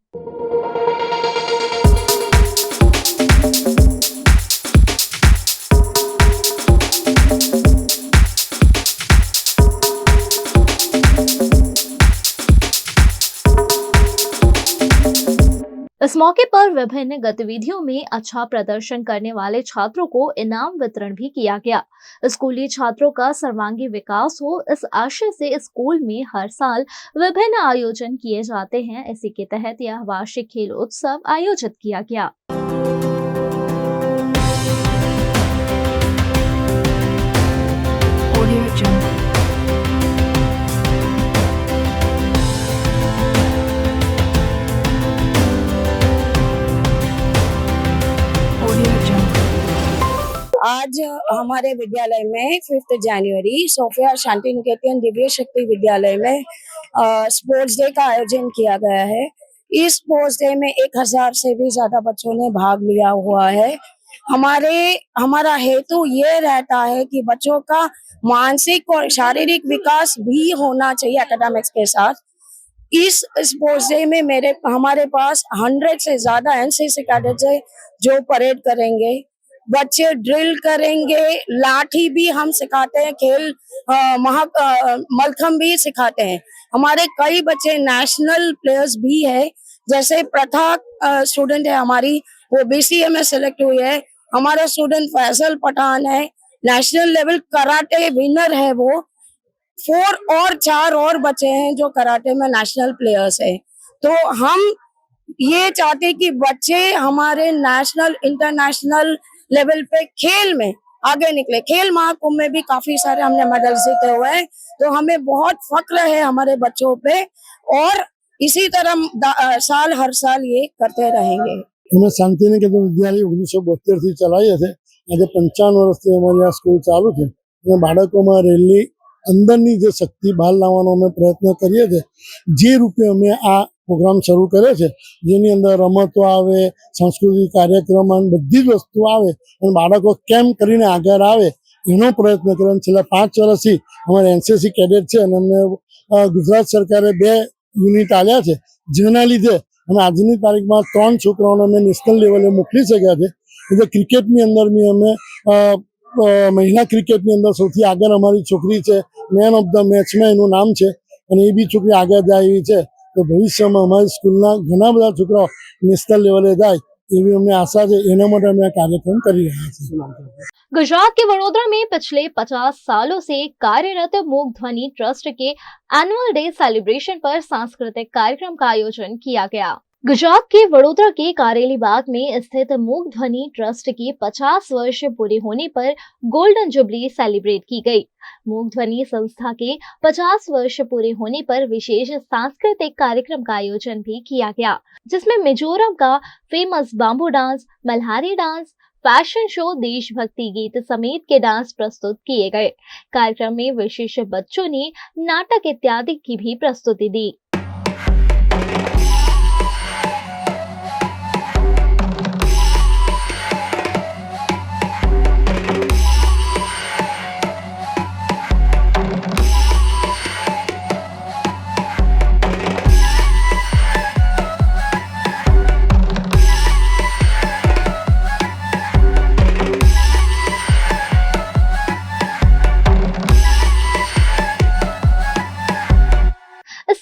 इस मौके पर विभिन्न गतिविधियों में अच्छा प्रदर्शन करने वाले छात्रों को इनाम वितरण भी किया गया। स्कूली छात्रों का सर्वांगीण विकास हो, इस आशय से स्कूल में हर साल विभिन्न आयोजन किए जाते हैं। इसी के तहत यह वार्षिक खेल उत्सव आयोजित किया गया। आज हमारे विद्यालय में 5 जनवरी सोफिया शांति निकेतन दिव्य शक्ति विद्यालय में स्पोर्ट्स डे का आयोजन किया गया है। इस स्पोर्ट्स डे में 1000 से भी ज्यादा बच्चों ने भाग लिया हुआ है। हमारा हेतु ये रहता है कि बच्चों का मानसिक और शारीरिक विकास भी होना चाहिए एकेडमिक्स के साथ। इस स्पोर्ट्स डे में हमारे पास 100 से ज्यादा एनसीसी कैडेट्स है जो परेड करेंगे। बच्चे ड्रिल करेंगे, लाठी भी हम सिखाते हैं, खेल मलखम भी सिखाते हैं। हमारे कई बच्चे नेशनल प्लेयर्स भी है, जैसे प्रथा स्टूडेंट है हमारी, वो BCA में सिलेक्ट हुई है। हमारा स्टूडेंट फैसल पठान है, नेशनल लेवल कराटे विनर है वो। 4 और बच्चे हैं जो कराटे में नेशनल प्लेयर्स है। तो हम ये चाहते कि बच्चे हमारे नेशनल इंटरनेशनल लेवल पे खेल में आगे निकले। खेल महाकुंभ में भी काफी सारे हमने मेडल जीते हुए हैं, तो हमें बहुत फक्र है हमारे बच्चों पे, और इसी तरह हर साल ये करते रहेंगे। અમે શાંતિનિકેતન વિદ્યાલય 1972 થી ચલાવીએ છીએ। આજે 55 વર્ષથી અમારી આ સ્કૂલ ચાલુ છે અને બાળકોમાં રહેલી અંદરની જે શક્તિ બહાર લાવવાનો અમે પ્રયત્ન કરીએ છીએ। જે રૂપે અમે આ પ્રોગ્રામ શરૂ કર્યો છે, જેની અંદર રમતો આવે, સાંસ્કૃતિક કાર્યક્રમ અને બધી જ વસ્તુ આવે અને બાળકો કેમ કરીને આગળ આવે એનો પ્રયત્ન કર્યો। છેલ્લા 5 વર્ષથી અમારા NCC કેડેટ છે અને અમને ગુજરાત સરકારે 2 યુનિટ આપ્યા છે, જેના લીધે અને આજની તારીખમાં 3 છોકરાઓને અમે નેશનલ લેવલે મોકલી શક્યા છે. એટલે ક્રિકેટની અંદર બી અમે મહિલા ક્રિકેટની અંદર સૌથી આગળ અમારી છોકરી છે, મેન ઓફ ધ મેચમાં એનું નામ છે અને એ બી છોકરી આગળ જાય એવી છે. તો ભવિષ્યમાં અમારી સ્કૂલના ઘણા બધા છોકરાઓ નેશનલ લેવલે જાય એવી અમને आशा है. एना માટે અમે આ કાર્યક્રम કરી રહ્યા છીએ. गुजरात के वडोदरा में पिछले 50 सालों से कार्यरत मूक ध्वनि ट्रस्ट के एनुअल डे सेलिब्रेशन पर सांस्कृतिक कार्यक्रम का आयोजन किया गया. गुजरात के वडोदरा के कारेली बाग में स्थित मूक ध्वनि ट्रस्ट की 50 वर्ष पूरे होने पर गोल्डन जुबली सेलिब्रेट की गई. मूक ध्वनि संस्था के 50 वर्ष पूरे होने पर विशेष सांस्कृतिक कार्यक्रम का आयोजन भी किया गया, जिसमें मिजोरम का famous bamboo dance, Malhari dance, fashion show, देशभक्ति गीत समेत के डांस प्रस्तुत किए गए. कार्यक्रम में विशेष बच्चों ने नाटक इत्यादि की भी प्रस्तुति दी.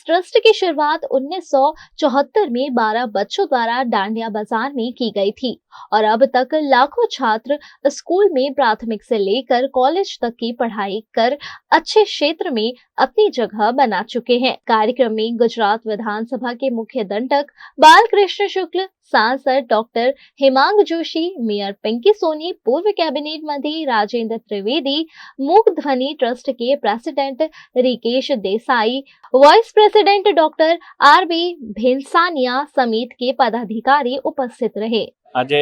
ट्रस्ट की शुरुआत 1974 में 12 बच्चों द्वारा डांडिया बाजार में की गई थी और अब तक लाखों छात्र स्कूल में प्राथमिक से लेकर कॉलेज तक की पढ़ाई कर अच्छे क्षेत्र में अपनी जगह बना चुके हैं. कार्यक्रम में गुजरात विधानसभा के मुख्य दंडक बालकृष्ण शुक्ल, सांसद डॉक्टर हेमांग जोशी, मेयर पिंकी सोनी, पूर्व कैबिनेट मंत्री राजेंद्र त्रिवेदी, मूक ध्वनि ट्रस्ट के president Rikesh Desai, vice president doctor RB. Bhensania समेत के पदाधिकारी उपस्थित रहे. આજે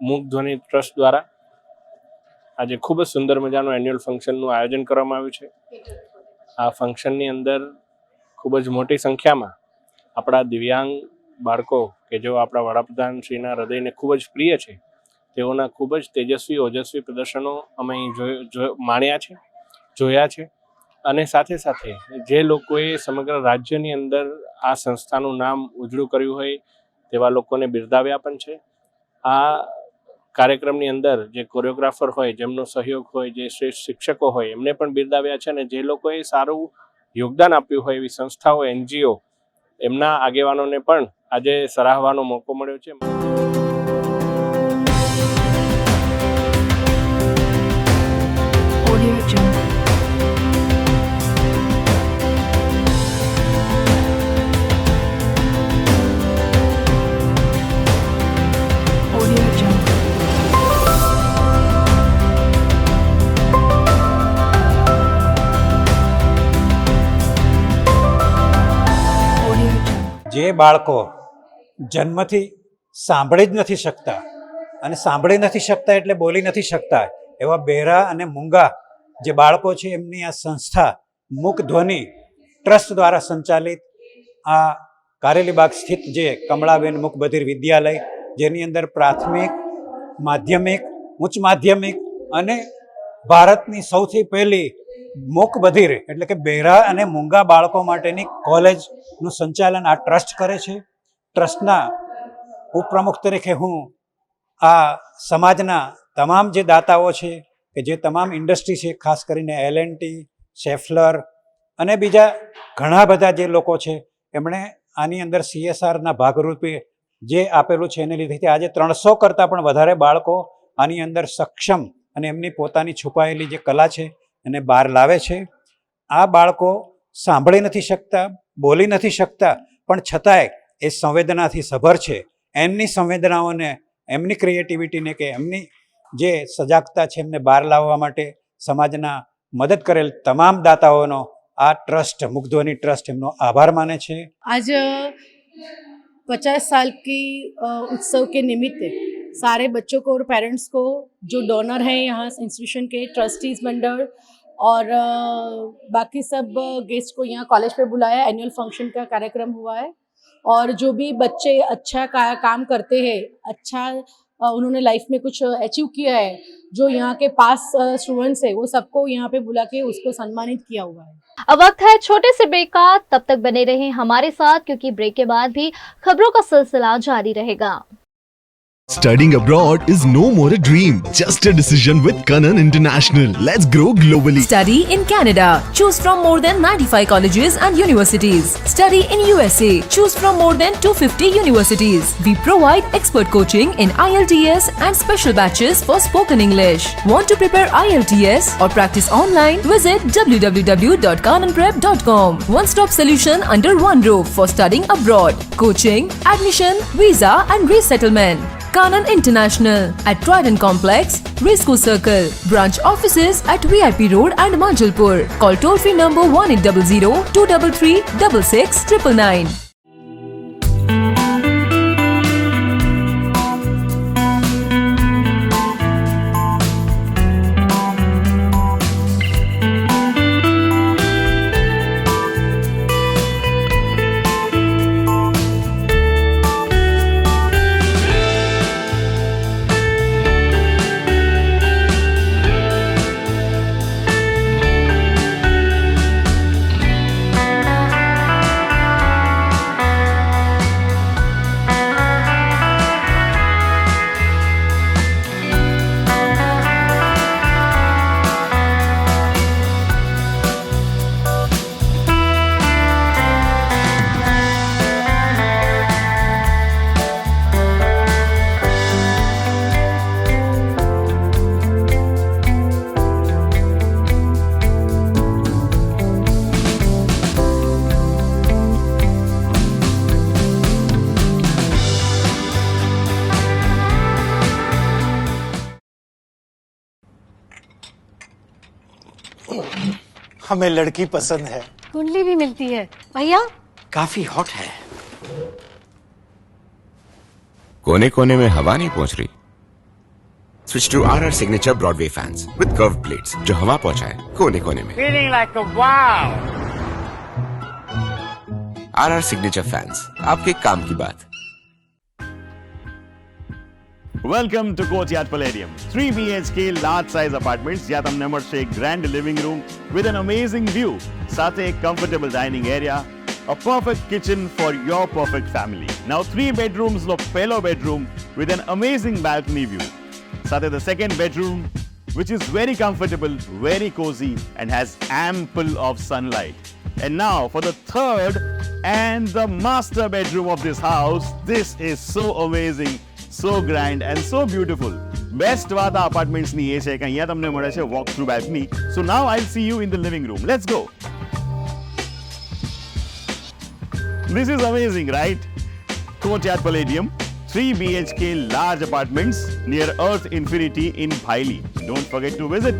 મૂક ધ્વનિ ટ્રસ્ટ દ્વારા આજે ખૂબ જ સુંદર મજાનું એન્યુઅલ ફંક્શનનું આયોજન કરવામાં આવ્યું છે. આ ફંક્શનની અંદર ખૂબ જ મોટી સંખ્યામાં આપણા દિવ્યાંગ બાળકો કે જેઓ આપણા વડાપ્રધાન શ્રીના હૃદયને ખૂબ જ પ્રિય છે તેઓના ખૂબ જ તેજસ્વી ઓજસ્વી પ્રદર્શનો અમે અહીં માણ્યા છે, જોયા છે અને સાથે સાથે જે લોકોએ સમગ્ર રાજ્યની અંદર આ સંસ્થાનું નામ ઉજળું કર્યું હોય તેવા લોકોને બિરદાવ્યા પણ છે. આ કાર્યક્રમની અંદર જે કોરિયોગ્રાફર હોય, જેમનો સહયોગ હોય, જે શ્રેષ્ઠ શિક્ષકો હોય એમને પણ બિરદાવ્યા છે અને જે લોકોએ સારું યોગદાન આપ્યું હોય એવી સંસ્થાઓ, NGO એમના આગેવાનોને પણ આજે સરાહવાનો મોકો મળ્યો છે. જે બાળકો જન્મથી સાંભળી જ નથી શકતા અને સાંભળી નથી શકતા એટલે બોલી નથી શકતા એવા બહેરા અને મૂંગા જે બાળકો છે એમની આ સંસ્થા મૂક ધ્વનિ ટ્રસ્ટ દ્વારા સંચાલિત આ કારેલીબાગ સ્થિત જે કમળાબેન મૂક બધિર વિદ્યાલય જેની અંદર પ્રાથમિક, માધ્યમિક, ઉચ્ચ માધ્યમિક અને ભારતની સૌથી પહેલી મૂક બધિર એટલે કે બહેરા અને મૂંગા બાળકો માટેની કોલેજનું સંચાલન આ ટ્રસ્ટ કરે છે. ટ્રસ્ટના ઉપપ્રમુખ તરીકે હું આ સમાજના તમામ જે દાતાઓ છે કે જે તમામ ઇન્ડસ્ટ્રી છે, ખાસ કરીને L&T, શેફલર અને બીજા ઘણા બધા જે લોકો છે એમણે આની અંદર CSRના ભાગરૂપે જે આપેલું છે એને લીધે આજે 300 કરતાં પણ વધારે બાળકો આની અંદર સક્ષમ અને એમની પોતાની છુપાયેલી જે કલા છે એને બહાર લાવે છે. આ બાળકો સાંભળી નથી શકતા, બોલી નથી શકતા, પણ છતાંય એ સંવેદનાથી સભર છે. એમની સંવેદનાઓને, એમની ક્રિએટિવિટીને કે એમની જે સજાગતા છે એમને બહાર લાવવા માટે સમાજના મદદ કરેલ તમામ દાતાઓનો આ ટ્રસ્ટ મૂક ધ્વનિ ટ્રસ્ટ એમનો આભાર માને છે. आज 50 साल की उत्सव के निमित्त सारे बच्चों को और पेरेंट्स को जो डोनर हैं यहाँ इंस्टीट्यूशन के ट्रस्टीज मंडल और बाकी सब गेस्ट को यहाँ कॉलेज पे बुलाया. एनुअल फंक्शन का कार्यक्रम हुआ है और जो भी बच्चे अच्छा काम करते हैं, अच्छा उन्होंने लाइफ में कुछ अचीव किया है, जो यहाँ के पास स्टूडेंट्स है वो सबको यहाँ पे बुला के उसको सम्मानित किया हुआ है. अब वक्त है छोटे से ब्रेक का, तब तक बने रहें हमारे साथ क्योंकि ब्रेक के बाद भी खबरों का सिलसिला जारी रहेगा। Studying abroad is no more a dream, just a decision with Kanan International. Let's grow globally. Study in Canada. Choose from more than 95 colleges and universities. Study in USA. Choose from more than 250 universities. We provide expert coaching in IELTS and special batches for spoken English. Want to prepare IELTS or practice online? Visit www.kananprep.com. One-stop solution under one roof for studying abroad. Coaching, admission, visa and resettlement. Kanan International at Trident Complex, Risco Circle. Branch offices at VIP Road and Manjalpur. Call toll-free number 1800-233-6699. हमें लड़की पसंद है। कुंडली भी मिलती है भैया। काफी हॉट है। कोने कोने में हवा नहीं पहुंच रही। Switch to RR Signature Broadway fans with curved plates जो हवा पहुंचाए कोने कोने में। Feeling like a wow. RR Signature fans, आपके काम की बात। Welcome to Courtyard Palladium. 3 BHK large size apartments જ્યાં તમને મળશે એક grand living room with an amazing view. સાથે એક comfortable dining area, a perfect kitchen for your perfect family. Now 3 bedrooms નો પહેલો bedroom with an amazing balcony view. સાથે the second bedroom which is very comfortable, very cozy and has ample of sunlight. And now for the third and the master bedroom of this house. This is so amazing. So grand and so beautiful. Best વાત આ apartments ની એ છે કે અહીંયા તમને મળે છે walk through balcony. So now I'll see you in the living room. Let's go. This is amazing, right? Courtyard Palladium, 3 BHK large apartments near Earth Infinity in Bhaili. Don't forget to visit.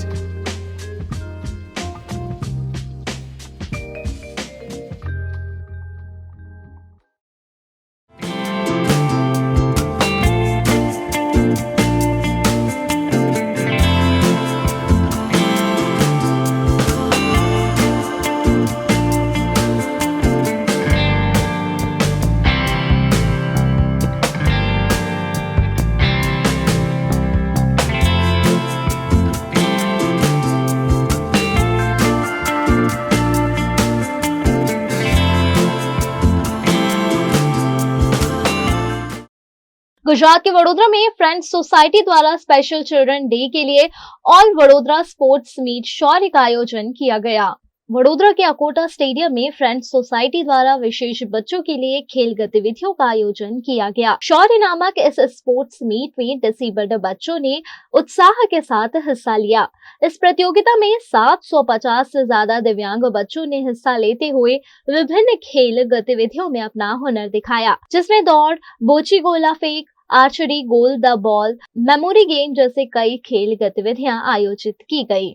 Gujarat के वडोदरा में friends society द्वारा special children day के लिए all Vadodara sports meet शौर्य का आयोजन किया गया। वडोदरा के अकोटा स्टेडियम में फ्रेंड्स सोसाइटी द्वारा विशेष बच्चों के लिए खेल गतिविधियों का आयोजन किया गया। शौर्य नामक इस स्पोर्ट्स मीट में डिसेबल्ड बच्चों ने उत्साह के साथ हिस्सा लिया। इस प्रतियोगिता में 750 से ज्यादा दिव्यांग बच्चों ने हिस्सा लेते हुए विभिन्न खेल गतिविधियों में अपना हुनर दिखाया, जिसमें दौड़, बोची गोला फेंक, archery, goal the ball, memory game जैसे कई खेल गतिविधियां आयोजित की गई।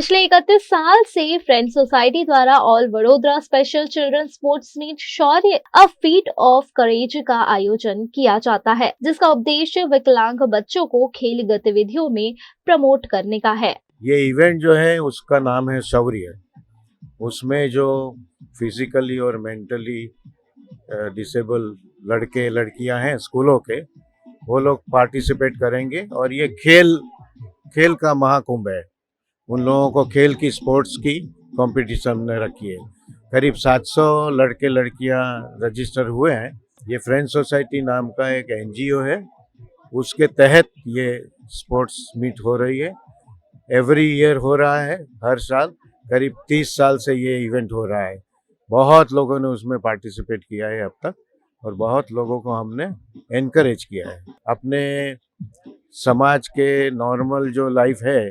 पिछले 31 साल से फ्रेंड सोसाइटी द्वारा all Vadodara special children sports meet Shaurya a feat of courage का आयोजन किया जाता है, जिसका उद्देश्य विकलांग बच्चों को खेल गतिविधियों में प्रमोट करने का है। ये इवेंट जो है उसका नाम है शौर्य। उसमें जो फिजिकली और मेंटली डिसेबल लड़के लड़कियां हैं स्कूलों के, वो लोग पार्टिसिपेट करेंगे और ये खेल का महाकुंभ है। उन लोगों को खेल की स्पोर्ट्स की कंपटीशन ने रखी है। करीब 700 लड़के लड़कियां रजिस्टर हुए हैं। ये फ्रेंड सोसाइटी नाम का एक एनजीओ है, उसके तहत ये स्पोर्ट्स मीट हो रही है। एवरी ईयर हो रहा है, हर साल। करीब 30 साल से ये इवेंट हो रहा है। बहुत लोगों ने उसमें पार्टिसिपेट किया है अब तक और बहुत लोगों को हमने एनकरेज किया है। अपने समाज के नॉर्मल जो लाइफ है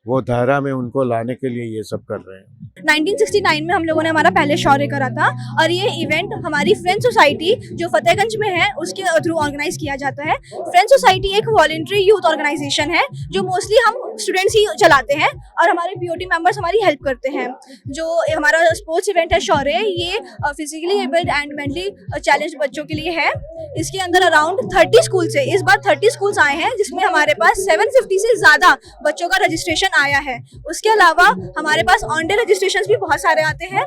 वो धारा में उनको लाने के लिए ये सब कर रहे हैं। 1969 में हम लोगों ने हमारा पहले शौर्य करा था और ये इवेंट हमारी फ्रेंड सोसाइटी जो फतेहगंज में है उसके थ्रू ऑर्गेनाइज किया जाता है। फ्रेंड सोसाइटी एक वॉलंटरी यूथ ऑर्गेनाइजेशन है जो मोस्टली हम स्टूडेंट्स ही चलाते हैं और हमारे पीओटी मेंबर्स हमारी हेल्प करते हैं। जो हमारा स्पोर्ट्स इवेंट है शौर्य, ये physically abled and mentally challenge बच्चों के लिए है। इसके अंदर अराउंड 30 स्कूल से इस बार 30 स्कूल्स आए हैं, जिसमें हमारे पास 750 से ज़्यादा बच्चों का रजिस्ट्रेशन आया है। उसके अलावा हमारे पास ऑन डे रजिस्ट्रेशंस भी बहुत सारे आते हैं।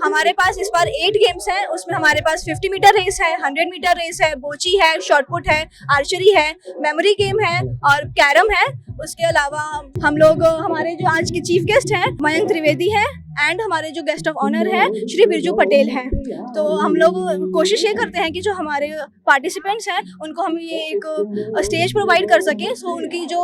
हमारे पास इस बार 8 गेम्स हैं, उसमें हमारे पास 50 मीटर रेस है, 100 मीटर रेस है, बोची है, शॉटपुट है, आर्चरी है, मेमोरी गेम है और कैरम है। उसके अलावा हम लोग हमारे जो आज के चीफ गेस्ट हैं मयंक त्रिवेदी हैं एंड हमारे जो गेस्ट ऑफ ऑनर हैं श्री बिरजू पटेल हैं। तो हम लोग कोशिश ये करते हैं कि जो हमारे पार्टिसिपेंट्स हैं उनको हम ये एक स्टेज प्रोवाइड कर सकें, सो उनकी जो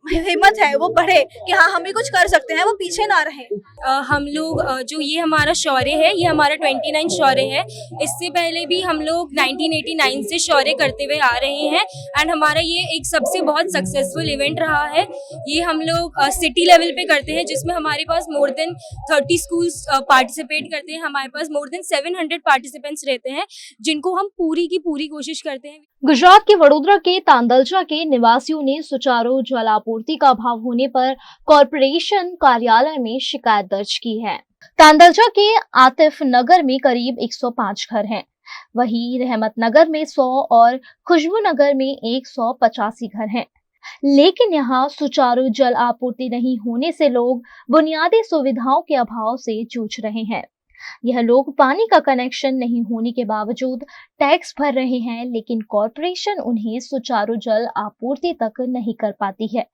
हिम्मत है वो बढ़े कि हाँ हम भी कुछ कर सकते हैं, वो पीछे ना रहें। हम लोग जो ये हमारा शौर्य है, ये हमारा 29 शौर्य है। इससे पहले भी हम लोग 1989 से शौर्य करते हुए आ रहे हैं एंड हमारा ये एक सबसे बहुत सक्सेसफुल इवेंट रहा है। ये हम लोग सिटी लेवल पे करते हैं, जिसमें हमारे पास मोर देन 30 स्कूल्स पार्टिसिपेट करते हैं। हमारे पास मोर देन 700 पार्टिसिपेंट्स रहते हैं, जिनको हम पूरी की पूरी कोशिश करते हैं। गुजरात के वडोदरा के तांदलजा के निवासियों ने सुचारू जल आपूर्ति का अभाव होने पर कॉर्पोरेशन कार्यालय में शिकायत दर्ज की है। तांदलजा के आतिफ नगर में करीब 105 घर हैं। वहीं रहमत नगर में 100 और खुशबू नगर में 185 घर हैं। लेकिन यहाँ सुचारू जल आपूर्ति नहीं होने से लोग बुनियादी सुविधाओं के अभाव से जूझ रहे हैं। यह लोग पानी का कनेक्शन नहीं होने के बावजूद टैक्स भर रहे हैं, लेकिन कॉर्पोरेशन उन्हें सुचारू जल आपूर्ति तक नहीं कर पाती है।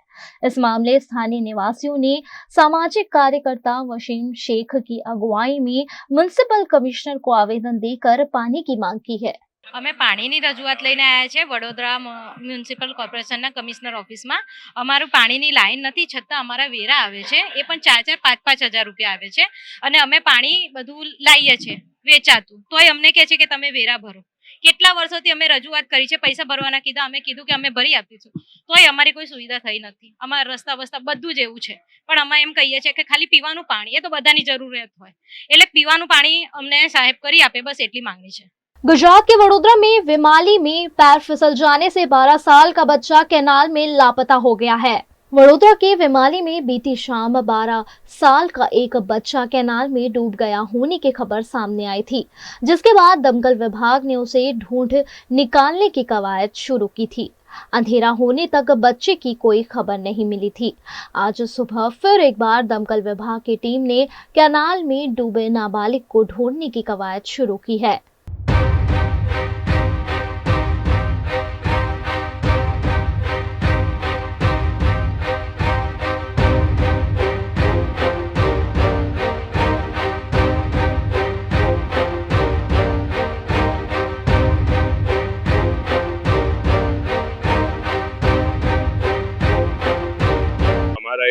इस मामले स्थानीय निवासियों ने सामाजिक कार्यकर्ता वसीम शेख की अगुवाई में म्युनिसिपल कमिश्नर को आवेदन देकर पानी की मांग की है। અમે પાણીની રજૂઆત લઈને આવ્યા છે વડોદરા મ્યુનિસિપલ કોર્પોરેશનના કમિશનર ઓફિસમાં। અમારું પાણીની લાઈન નથી, છતાં અમારા વેરા આવે છે, એ પણ 4-4, 5-5 હજાર રૂપિયા આવે છે અને અમે પાણી બધું લાવીએ છીએ વેચાતું, તોય અમને કહે છે કે તમે વેરા ભરો। કેટલા વર્ષોથી અમે રજૂઆત કરી છે, પૈસા ભરવાના કીધા, અમે કીધું કે અમે ભરી આપીશું, તોય અમારી કોઈ સુવિધા થઈ નથી। અમારા રસ્તા બસ્તા બધું જ એવું છે, પણ અમે એમ કહીએ છીએ કે ખાલી પીવાનું પાણી, એ તો બધાની જરૂરિયાત હોય, એટલે પીવાનું પાણી અમને સાહેબ કરી આપે, બસ એટલી માંગણી છે। गुजरात के वडोदरा में विमाली में पैर फिसल जाने से 12 साल का बच्चा कैनाल में लापता हो गया है। वडोदरा के विमाली में बीती शाम 12 साल का एक बच्चा कैनाल में डूब गया होने की खबर सामने आई थी, जिसके बाद दमकल विभाग ने उसे ढूंढ निकालने की कवायद शुरू की थी। अंधेरा होने तक बच्चे की कोई खबर नहीं मिली थी। आज सुबह फिर एक बार दमकल विभाग की टीम ने कैनाल में डूबे नाबालिग को ढूंढने की कवायद शुरू की है।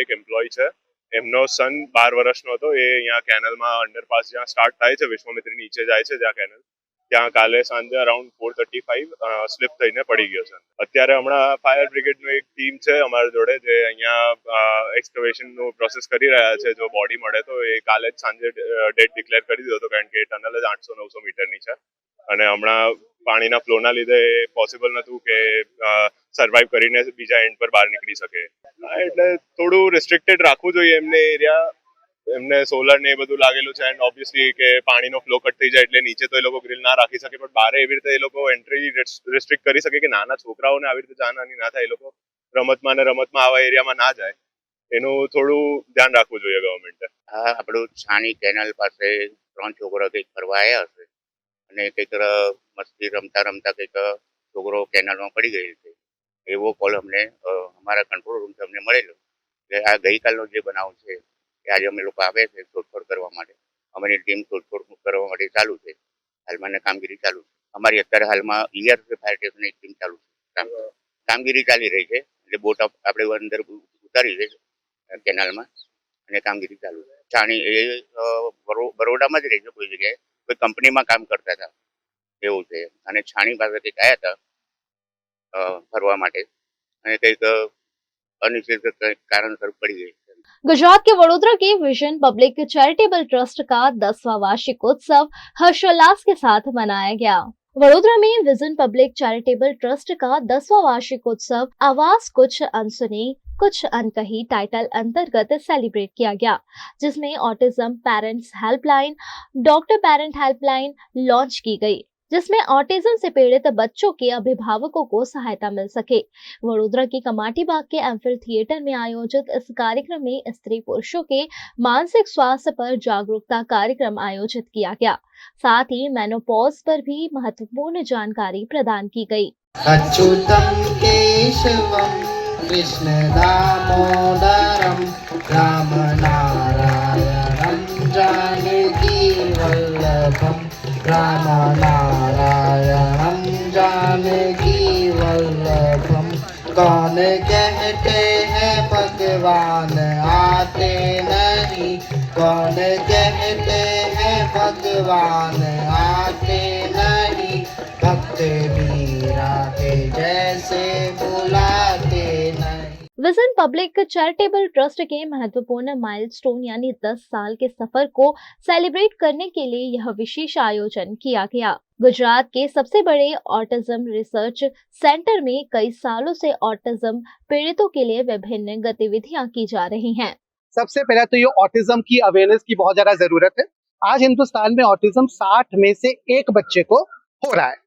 એક એમ્પ્લોય છે, એમનો સન 12 વર્ષનો હતો। એ અહીંયા કેનલમાં અંડરપાસ જ્યાં સ્ટાર્ટ થાય છે વિશ્વામિત્રી નીચે જાય છે જ્યાં કેનલ, ત્યાં કાલે સાંજે અરાઉન્ડ 4:35 સ્લીપ થઈને પડી ગયો છે। અત્યારે હમણાં ફાયર બ્રિગેડનું એક ટીમ છે અમારા જોડે, જે અહીંયા એક્સકવેશનનું પ્રોસેસ કરી રહ્યા છે। જો બોડી મળે તો એ કાલે જ સાંજે ડેડ ડિક્લેર કરી દીધો હતો, કારણ કે એ ટનલ જ 800-900 મીટરની છે અને હમણાં પાણીના ફ્લોના લીધે પોસિબલ નહોતું કે સર્વાઈવ કરીને બીજા એન્ડ પર બહાર નીકળી શકે. એટલે થોડું રિસ્ટ્રિક્ટેડ રાખવું જોઈએ એમને એરિયા. એમને સોલર ને એ બધું લાગેલું છે એન્ડ ઓબ્વિયસલી કે પાણીનો ફ્લો કટ થઈ જાય એટલે નીચે તો એ લોકો ગ્રીલ ના રાખી શકે, પણ બહાર એવી રીતે એ લોકો એન્ટ્રી રિસ્ટ્રિક્ટ કરી શકે કે નાના છોકરાઓને આવી રીતે જાનહાની ના થાય, એ લોકો રમતમાં આવા એરિયામાં ના જાય. એનું થોડું ધ્યાન રાખવું જોઈએ ગવર્મેન્ટે. હા, આપણું છાણી કેનાલ પાસે 3 છોકરા કંઈક ફરવા આવ્યા હશે અને કંઈક મસ્તી રમતા રમતા કંઈક છોકરો કેનાલમાં પડી ગયેલ છે. એવો કોલ અમને અમારા કંટ્રોલ રૂમથી અમને મળેલો કે આ ગઈકાલનો જે બનાવ છે એ આજે અમે લોકો આવે છે શોધખોળ કરવા માટે. અમારી ટીમ શોધખોળ કરવા માટે ચાલુ છે. હાલમાં કામગીરી ચાલુ છે. અમારી અત્યારે હાલમાં ફાયર સ્ટેશનની ટીમ ચાલુ છે. કામગીરી ચાલી રહી છે. એટલે બોટ આપણે અંદર ઉતારી છે કેનાલમાં અને કામગીરી ચાલુ છે. છાણી એ બરોડામાં જ રહે છે, કોઈ જગ્યાએ કોઈ કંપનીમાં કામ કરતા હતા એવું છે. અને છાણી પાસે કંઈક આવ્યા હતા ફરવા માટે અને કંઈક અનિશ્ચિત કારણસર पड़ी गई। गुजरात के वडोदरा के विजन पब्लिक चैरिटेबल ट्रस्ट का 10वां वार्षिकोत्सव हर्षोल्लास के साथ मनाया गया। वडोदरा में विजन पब्लिक चैरिटेबल ट्रस्ट का 10वां वार्षिकोत्सव आवाज कुछ अनसुनी कुछ अनकही टाइटल अंतर्गत सेलिब्रेट किया गया, जिसमें autism parents helpline, doctor parent helpline launch की गई, जिसमें ऑटिज्म से पीड़ित बच्चों के अभिभावकों को सहायता मिल सके। वडोदरा के कमाटी बाग के एम्फिल थिएटर में आयोजित इस कार्यक्रम में स्त्री पुरुषों के मानसिक स्वास्थ्य पर जागरूकता कार्यक्रम आयोजित किया गया। साथ ही मेनोपॉज पर भी महत्वपूर्ण जानकारी प्रदान की गई। अच्युतम केशवम कृष्ण दामोदरम राम नारायणम जानकी वल्लभम राम नारायणम जानकी वल्लभम। कौन कहते हैं भगवान आते नहीं, कौन कहते हैं भगवान आते नहीं, भक्त मीरा के जैसे बुलाते नहीं। विजन पब्लिक चैरिटेबल ट्रस्ट के महत्वपूर्ण माइलस्टोन यानी 10 साल के सफर को सेलिब्रेट करने के लिए यह विशेष आयोजन किया गया। गुजरात के सबसे बड़े ऑटिज्म रिसर्च सेंटर में कई सालों से ऑटिज्म पीड़ितों के लिए विभिन्न गतिविधियां की जा रही हैं। सबसे पहले तो ये ऑटिज्म की अवेयरनेस की बहुत ज्यादा जरूरत है। आज हिंदुस्तान में ऑटिज्म 60 में से एक बच्चे को हो रहा है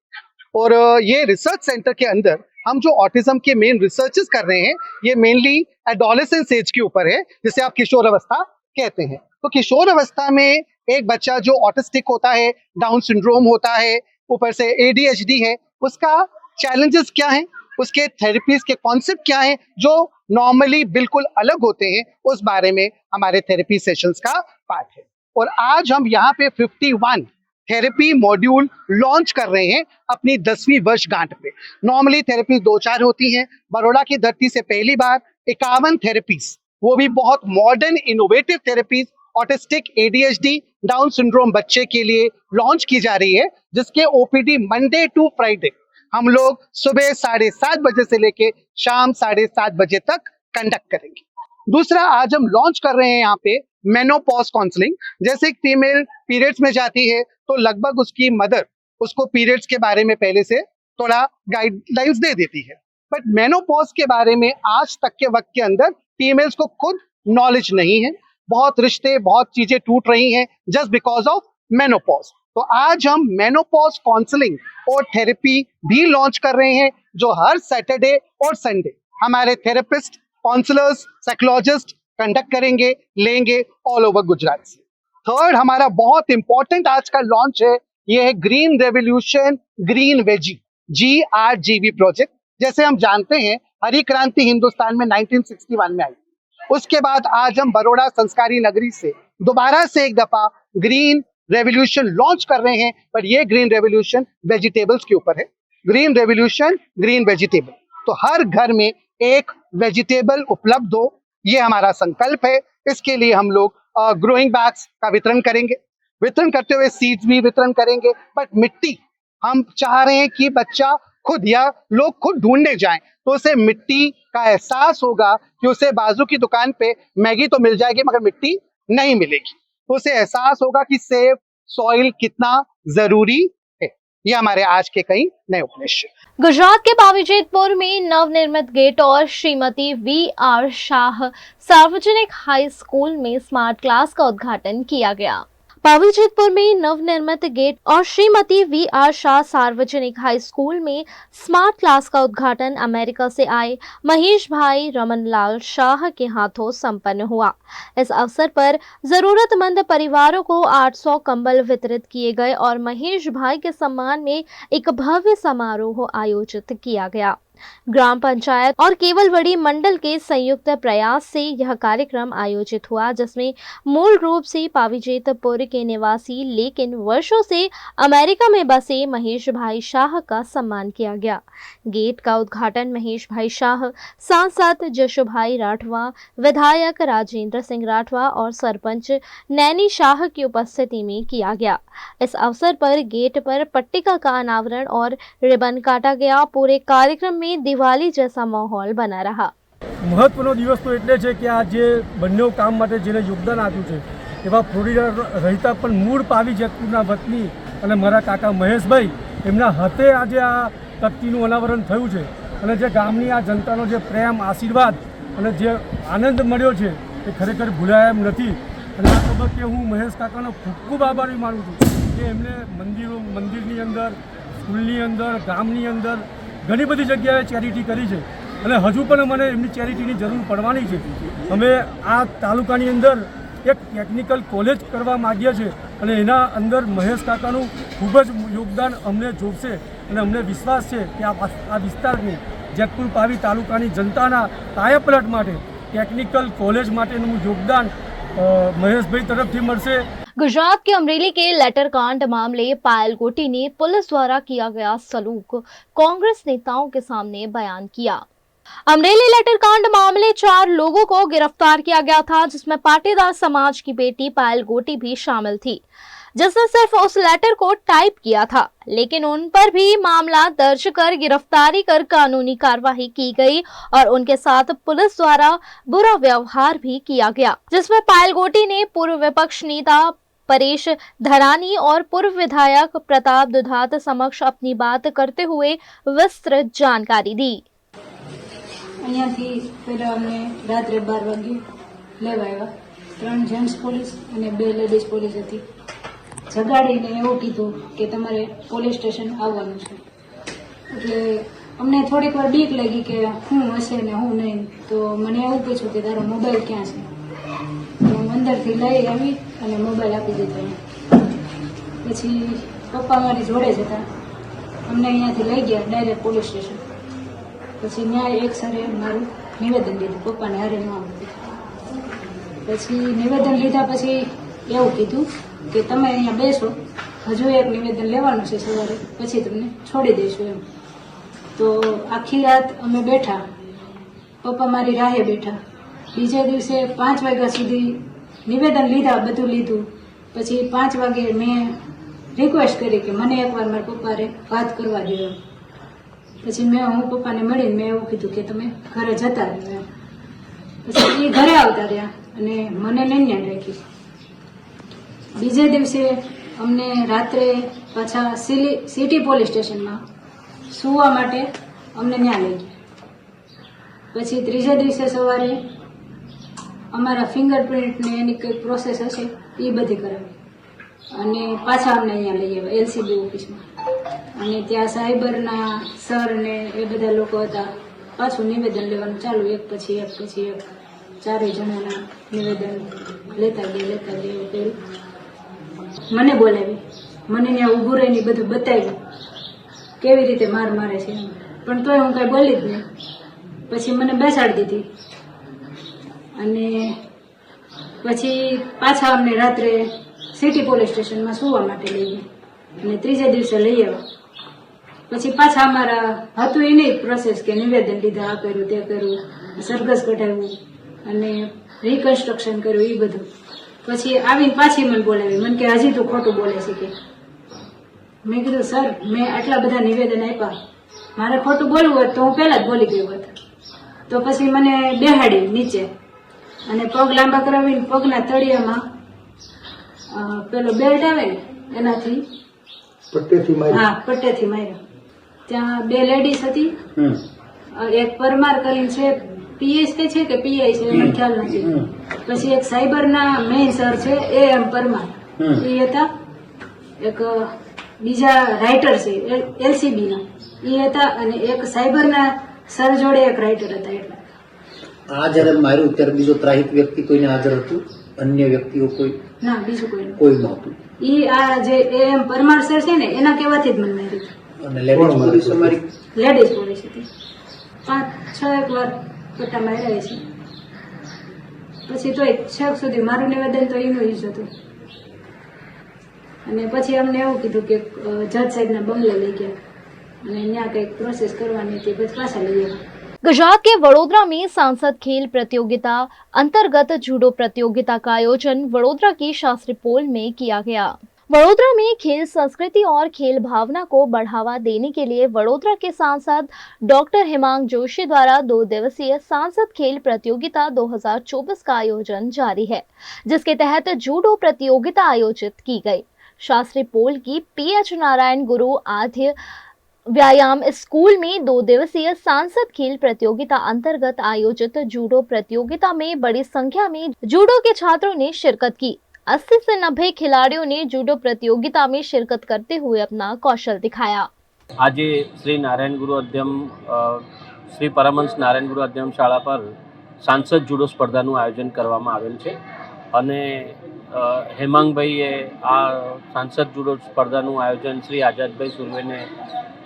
और ये रिसर्च सेंटर के अंदर हम जो ऑटिज्म के मेन रिसर्चेस कर रहे हैं ये मेनली एडोलेसेंस एज के ऊपर है, जिसे आप किशोर अवस्था कहते हैं। तो किशोर अवस्था में एक बच्चा जो ऑटिस्टिक होता है, डाउन सिंड्रोम होता है, ऊपर से ADHD है, उसका चैलेंजेस क्या हैं, उसके थेरेपीज के कॉन्सेप्ट क्या हैं जो नॉर्मली बिल्कुल अलग होते हैं, उस बारे में हमारे थेरेपी सेशंस का पार्ट है। और आज हम यहाँ पे 51 थेरेपी मॉड्यूल लॉन्च कर रहे हैं अपनी 10वीं वर्षगांठ पे। नॉर्मली थेरेपी 2-4 होती हैं, बड़ौदा की धरती से पहली बार 51 थेरेपीज, वो भी बहुत modern innovative therapies autistic, ADHD, down syndrome बच्चे के लिए लॉन्च की जा रही है, जिसके OPD मंडे टू फ्राइडे हम लोग सुबह 7:30 बजे से लेके शाम 7:30 बजे तक कंडक्ट करेंगे। दूसरा, आज हम लॉन्च कर रहे हैं यहाँ पे मेनोपॉज काउंसलिंग। जैसे एक फीमेल पीरियड्स में जाती है तो लगभग उसकी मदर उसको पीरियड्स के बारे में पहले से थोड़ा गाइडलाइंस दे देती है, बट मेनोपॉज के बारे में आज तक के वक्त के अंदर फीमेल्स को खुद नॉलेज नहीं है। बहुत रिश्ते, बहुत चीजें टूट रही हैं जस्ट बिकॉज ऑफ मेनोपॉज। तो आज हम मेनोपॉज काउंसलिंग और थेरेपी भी लॉन्च कर रहे हैं, जो हर सैटरडे और संडे हमारे थेरेपिस्ट, काउंसलर्स, साइकोलॉजिस्ट कंडक्ट करेंगे, लेंगे ऑल ओवर गुजरात से। थर्ड, हमारा बहुत इंपॉर्टेंट आज का लॉन्च है, ये है green revolution green veggie GRGV project. जैसे हम जानते हैं हरी क्रांति हिंदुस्तान में 1961 में आई, उसके बाद आज हम बड़ौदा संस्कारी नगरी से दोबारा से एक दफा ग्रीन रेवोल्यूशन लॉन्च कर रहे हैं, पर ये ग्रीन रेवोल्यूशन वेजिटेबल्स के ऊपर है। ग्रीन रेवोल्यूशन ग्रीन वेजिटेबल, तो हर घर में एक वेजिटेबल उपलब्ध हो, ये हमारा संकल्प है। इसके लिए हम लोग ग्रोइंग बैग्स का वितरण करेंगे, वितरण करते हुए सीड्स भी वितरण करेंगे, बट मिट्टी हम चाह रहे हैं कि बच्चा खुद या लोग खुद ढूंढने जाएं, तो उसे मिट्टी का एहसास होगा कि उसे बाजू की दुकान पे मैगी तो मिल जाएगी मगर मिट्टी नहीं मिलेगी, तो उसे एहसास होगा कि सेफ सॉइल कितना जरूरी है। ये हमारे आज के कई नए उपदेश। गुजरात के पावीजेतपुर में नवनिर्मित गेट और श्रीमती वी.आर. शाह सार्वजनिक हाई स्कूल में स्मार्ट क्लास का उद्घाटन किया गया। पावीजेतपुर में नवनिर्मित गेट और श्रीमती वी.आर. शाह सार्वजनिक हाई स्कूल में स्मार्ट क्लास का उद्घाटन अमेरिका से आए महेश भाई रमनलाल शाह के हाथों संपन्न हुआ। इस अवसर पर जरूरतमंद परिवारों को 800 कंबल वितरित किए गए और महेश भाई के सम्मान में एक भव्य समारोह आयोजित किया गया। ग्राम पंचायत और केवलवड़ी मंडल के संयुक्त प्रयास से यह कार्यक्रम आयोजित हुआ, जिसमें मूल रूप से पावीजेतपुर के निवासी लेकिन वर्षों से अमेरिका में बसे महेश भाई शाह का सम्मान किया गया। गेट का उद्घाटन महेश भाई शाह, सांसद जशुभाई राठवा, विधायक राजेंद्र सिंह राठवा और सरपंच नैनी शाह की उपस्थिति में किया गया। इस अवसर पर गेट पर पट्टिका का अनावरण और रिबन काटा गया। पूरे कार्यक्रम में दिवाली जैसा माहौल बना रहा। મહત્વનો દિવસ તો એટલે છે કે આ જે બંને કામ માટે જેને યોગદાન આપ્યું છે એવા ફ્લોરિડા રહેતા પણ મૂળ પાવીજેતપુરના વતની અને મારા કાકા મહેશભાઈ એમના હાથે આજે આ તકતીનું અનાવરણ થયું છે અને જે ગામની આ જનતાનો જે પ્રેમ, આશીર્વાદ અને જે આનંદ મળ્યો છે એ ખરેખર ભૂલાય એમ નથી। અને આ તબક્કે હું મહેશ કાકાનો ખૂબ ખૂબ આભારી માનું છું કે એમણે મંદિરની અંદર, સ્કૂલની અંદર, ગામની અંદર ઘણી બધી જગ્યાએ ચેરિટી કરી છે અને હજુ પણ મને એમની ચેરિટીની જરૂર પડવાની છે। અમે આ તાલુકાની અંદર એક ટેકનિકલ કોલેજ કરવા માગીએ છીએ અને એના અંદર મહેશ કાકાનું ખૂબ જ યોગદાન અમને જોશે અને અમને વિશ્વાસ છે કે આ વિસ્તારની જેતપુર પાવી તાલુકાની જનતાના કાયાપલટ માટે ટેકનિકલ કોલેજ માટેનું યોગદાન મહેશભાઈ तरफ મળશે। गुजरात के अमरेली के लेटर कांड मामले पायल गोटी ने पुलिस द्वारा किया गया सलूक कांग्रेस नेताओं के सामने बयान किया। अमरेली लेटर कांड मामले 4 लोगों को गिरफ्तार किया गया था, जिसमें पाटीदार समाज की बेटी पायल गोटी भी शामिल थी, जिसने सिर्फ उस लेटर को टाइप किया था। लेकिन उन पर भी मामला दर्ज कर गिरफ्तारी कर कानूनी कार्रवाई की गई और उनके साथ पुलिस द्वारा बुरा व्यवहार भी किया गया, जिसमें पायल गोटी ने पूर्व विपक्ष नेता परेश धरानी और पूर्व विधायक प्रताप दुधात समक्ष अपनी बात करते हुए विस्तृत जानकारी दी। અહીંયાથી પહેલાં અમને રાત્રે 12 વાગે લેવા આવ્યા। 3 જેન્ટ્સ પોલીસ અને 2 લેડીઝ પોલીસ હતી। જગાડીને એવું કીધું કે તમારે પોલીસ સ્ટેશન આવવાનું છે। એટલે અમને થોડીક વાર બીક લાગી કે હું હશે ને હું નહીં। તો મને એવું પૂછ્યું કે તારો મોબાઈલ ક્યાં છે? તો હું અંદરથી લઈ આવી અને મોબાઈલ આપી દીધો। પછી પપ્પા મારી જોડે જ હતા, અમને અહીંયાથી લઈ ગયા ડાયરેક્ટ પોલીસ સ્ટેશન। પછી ન્યાય એક સરે મારું નિવેદન લીધું, પપ્પાને હારે ન આવતું। પછી નિવેદન લીધા પછી એવું કીધું કે તમે અહીંયા બેસો, હજુ એક નિવેદન લેવાનું છે સવારે, પછી તમને છોડી દઈશું એમ। તો આખી રાત અમે બેઠા, પપ્પા મારી રાહે બેઠા। બીજા દિવસે 5 વાગ્યા સુધી નિવેદન લીધા, બધું લીધું। પછી 5 વાગે મેં રિક્વેસ્ટ કરી કે મને એકવાર મારા પપ્પાને વાત કરવા દો। પછી હું પપ્પાને મળીને મેં એવું કીધું કે તમે ઘરે જતા રહ્યો એમ। પછી એ ઘરે આવતા રહ્યા અને મને નહીં રાખી। બીજે દિવસે અમને રાત્રે પાછા સિટી પોલીસ સ્ટેશનમાં સુવા માટે અમને ત્યાં લઈ ગયા। પછી ત્રીજા દિવસે સવારે અમારા ફિંગરપ્રિન્ટને એની કંઈક પ્રોસેસ હશે એ બધી કરાવી અને પાછા અમને અહીંયા લઈ આવ્યા એલસીબી ઓફિસમાં। અને ત્યાં સાયબરના સર ને એ બધા લોકો હતા। પાછું નિવેદન લેવાનું ચાલુ, એક પછી એક 4 જણાના નિવેદન લેતા ગયા એવું કર્યું। મને બોલાવી, મને ત્યાં ઊભું રહીને બધું બતાવ્યું કેવી રીતે માર મારે છે, પણ તોય હું કાંઈ બોલી જ નહીં। પછી મને બેસાડી દીધી અને પછી પાછા અમને રાત્રે સિટી પોલીસ સ્ટેશનમાં સુવા માટે લઈ ગયા અને ત્રીજા દિવસે લઈ આવ્યા। પછી પાછા અમારા હતું એ નહીં પ્રોસેસ કે નિવેદન લીધા, આ કર્યું તે કર્યું, સરઘસ કઢાવ્યું અને રિકન્સ્ટ્રક્શન કર્યું એ બધું। પછી આવીને પાછી મને બોલાવી, મને કે હજી તું ખોટું બોલે છે કે। મેં કીધું સર મેં આટલા બધા નિવેદન આપ્યા, મારે ખોટું બોલવું હોત તો હું પહેલા જ બોલી ગયું હોત। તો પછી મને બેહાડી નીચે અને પગ લાંબા કરાવીને પગના તળિયામાં પેલો બેલ્ટ આવે ને એનાથી હા, પટ્ટેથી માર્યો. ત્યાં 2 લેડીઝ હતી, એક પરમાર કરીને છે, પીએસકે છે કે પીઆઈ છે મને ખ્યાલ નથી. પછી એક સાયબરના મેઇન સર છે એમ પરમાર, એ હતા. એક બીજા રાઇટર છે એલસીબી ના, એ હતા. અને એક સાયબરના સર જોડે એક રાઇટર હતા. એટલે આ જયારે માર્યું ત્યારે બીજો ત્રાહિત વ્યક્તિ કોઈને હાજર હતું? અન્ય વ્યક્તિઓ કોઈ? ના, બીજું કોઈ નહોતું. ઈ આ જે એમ પરમાર સર છે ને એના કહેવાથી જ મને મારી. અને લેડીઝ પોલીસ અમારી? લેડીઝ પોલીસ હતી. 5-6 વાર પટ્ટા માર્યા છે. પછી તોય છેક સુધી મારું નિવેદન તો એનું જ હતું. અને પછી અમને એવું કીધું કે જજ સાહેબના બંગલે લઈ ગયા અને ત્યાં કંઈક પ્રોસેસ કરવાની હતી, પછી પાછા લઈ ગયા. गुजरात के वडोदरा में सांसद खेल प्रतियोगिता अंतर्गत जूडो प्रतियोगिता का आयोजन वडोदरा की शास्त्री पोल में किया गया। वडोदरा में खेल संस्कृति और खेल भावना को बढ़ावा देने के लिए वडोदरा के सांसद डॉक्टर हेमांग जोशी द्वारा 2 दिवसीय सांसद खेल प्रतियोगिता 2024 का आयोजन जारी है, जिसके तहत जूडो प्रतियोगिता आयोजित की गई। शास्त्री पोल की PH नारायण गुरु आद्य व्यायाम स्कूल में 2 दिवसीय सांसद खेल प्रतियोगिता अंतर्गत आयोजित जूडो प्रतियोगिता में बड़ी संख्या में जूडो के छात्रों ने शिरकत की। 80 से 90 खिलाड़ियों ने जूडो प्रतियोगिता में शिरकत करते हुए अपना कौशल दिखाया। आज श्री नारायण गुरु अध्यम श्री परमहंस नारायण गुरु अध्यम शाळा पर सांसद जूडो स्पर्धाનું આયોજન કરવામાં આવેલ છે અને હેમાંગભાઈએ આ सांसद જુડો સ્પર્ધાનું આયોજન શ્રી આઝાદભાઈ સુરવેને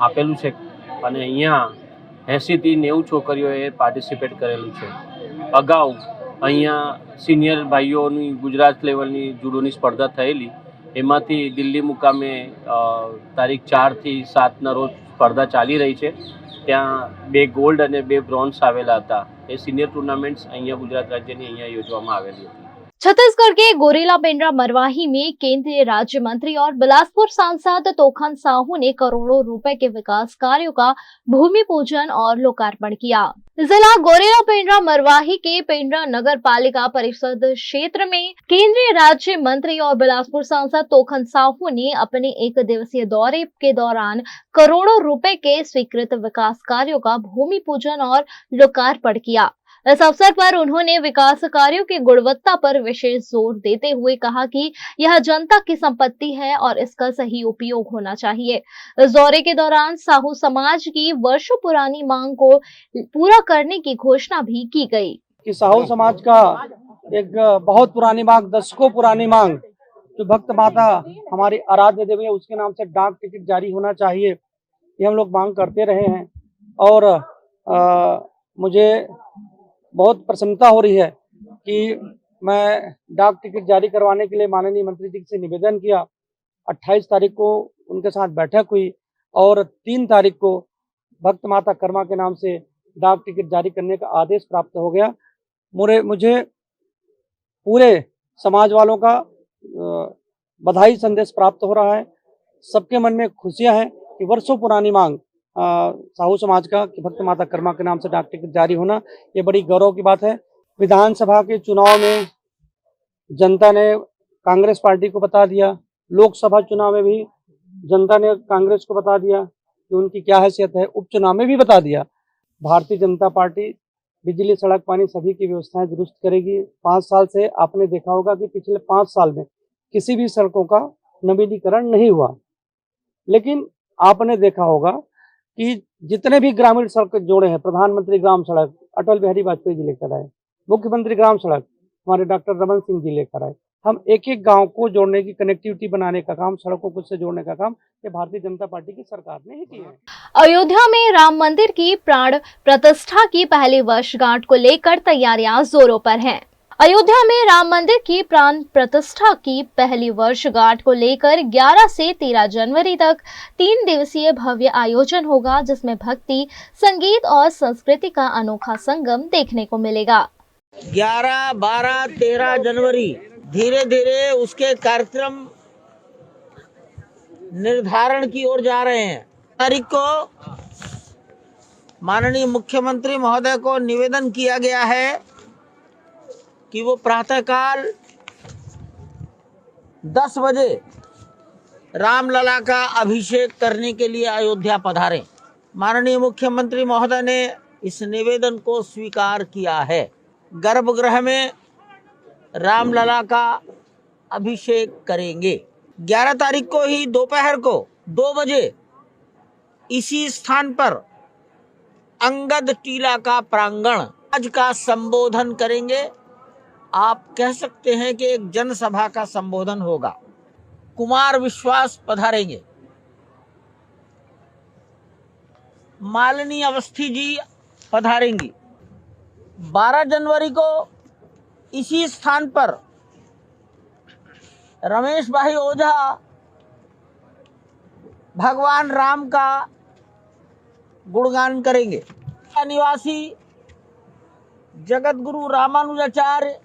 આપેલું છે અને અહીંયા 80 થી 90 છોકરીઓએ પાર્ટિસિપેટ કરેલું છે. અગાઉ અહીંયા સિનિયર ભાઈઓની ગુજરાત લેવલની જુડોની સ્પર્ધા થયેલી, એમાંથી દિલ્હી મુકામે તારીખ 4 થી 7ના રોજ સ્પર્ધા ચાલી રહી છે. ત્યાં 2 ગોલ્ડ અને 2 બ્રોન્ઝ આવેલા હતા. એ સિનિયર ટુર્નામેન્ટ્સ અહીંયા ગુજરાત રાજ્યની અહીંયા યોજવામાં આવેલી હતી. छत्तीसगढ़ के गोरेला पेंड्रा मरवाही में केंद्रीय राज्य मंत्री और बिलासपुर सांसद तोखन साहू ने करोड़ों रुपए के विकास कार्यों का भूमि पूजन और लोकार्पण किया। जिला गोरेला पेंड्रा मरवाही के पेंड्रा नगर पालिका परिषद क्षेत्र में केंद्रीय राज्य मंत्री और बिलासपुर सांसद तोखन साहू ने अपने 1 दिवसीय दौरे के दौरान करोड़ों रुपए के स्वीकृत विकास कार्यों का भूमि पूजन और लोकार्पण किया। इस अवसर पर उन्होंने विकास कार्यों की गुणवत्ता पर विशेष जोर देते हुए कहा कि यह जनता की संपत्ति है और इसका सही उपयोग होना चाहिए। इस दौरे के दौरान साहू समाज की वर्षों पुरानी मांग को पूरा करने की घोषणा भी की गई। कि साहू समाज का एक बहुत पुरानी मांग, दशकों पुरानी मांग, जो भक्त माता हमारी आराध्य देवी है उसके नाम से डाक टिकट जारी होना चाहिए, ये हम लोग मांग करते रहे हैं। और मुझे बहुत प्रसन्नता हो रही है कि मैं डाक टिकट जारी करवाने के लिए माननीय मंत्री जी से निवेदन किया। 28 तारीख को उनके साथ बैठक हुई और 3 तारीख को भक्त माता कर्मा के नाम से डाक टिकट जारी करने का आदेश प्राप्त हो गया। मुझे पूरे समाज वालों का बधाई संदेश प्राप्त हो रहा है। सबके मन में खुशियां हैं कि वर्षों पुरानी मांग साहू समाज का कि भक्त माता कर्मा के नाम से डाक टिकट जारी होना, ये बड़ी गौरव की बात है। विधानसभा के चुनाव में जनता ने कांग्रेस पार्टी को बता दिया, लोकसभा चुनाव में भी जनता ने कांग्रेस को बता दिया कि उनकी क्या हैसियत है, उपचुनाव में भी बता दिया। भारतीय जनता पार्टी बिजली, सड़क, पानी सभी की व्यवस्थाएं दुरुस्त करेगी। 5 साल से आपने देखा होगा कि पिछले 5 साल में किसी भी सड़कों का नवीनीकरण नहीं हुआ, लेकिन आपने देखा होगा कि जितने भी ग्रामीण सड़क जोड़े हैं, प्रधानमंत्री ग्राम सड़क अटल बिहारी वाजपेयी जी लेकर आए, मुख्यमंत्री ग्राम सड़क हमारे डॉक्टर रमन सिंह जी लेकर आए। हम एक एक गांव को जोड़ने की, कनेक्टिविटी बनाने का काम, सड़कों को से जोड़ने का काम ये भारतीय जनता पार्टी की सरकार ने ही किया है। अयोध्या में राम मंदिर की प्राण प्रतिष्ठा की पहली वर्षगांठ को लेकर तैयारियां जोरों पर हैं। अयोध्या में राम मंदिर की प्राण प्रतिष्ठा की पहली वर्षगांठ को लेकर 11 से 13 जनवरी तक 3 दिवसीय भव्य आयोजन होगा, जिसमें भक्ति, संगीत और संस्कृति का अनोखा संगम देखने को मिलेगा। 11, 12, 13 जनवरी धीरे धीरे उसके कार्यक्रम निर्धारण की ओर जा रहे हैं। तारीख को माननीय मुख्यमंत्री महोदय को निवेदन किया गया है कि वो प्रातःकाल 10 बजे रामलला का अभिषेक करने के लिए अयोध्या पधारें। माननीय मुख्यमंत्री महोदय ने इस निवेदन को स्वीकार किया है। गर्भगृह में रामलला का अभिषेक करेंगे। 11 तारीख को ही दोपहर को 2 बजे इसी स्थान पर अंगद टीला का प्रांगण आज का संबोधन करेंगे। आप कह सकते हैं कि एक जनसभा का संबोधन होगा। कुमार विश्वास पधारेंगे। मालिनी अवस्थी जी पधारेंगी। 12 जनवरी को इसी स्थान पर रमेश भाई ओझा भगवान राम का गुणगान करेंगे। निवासी जगत गुरु रामानुजाचार्य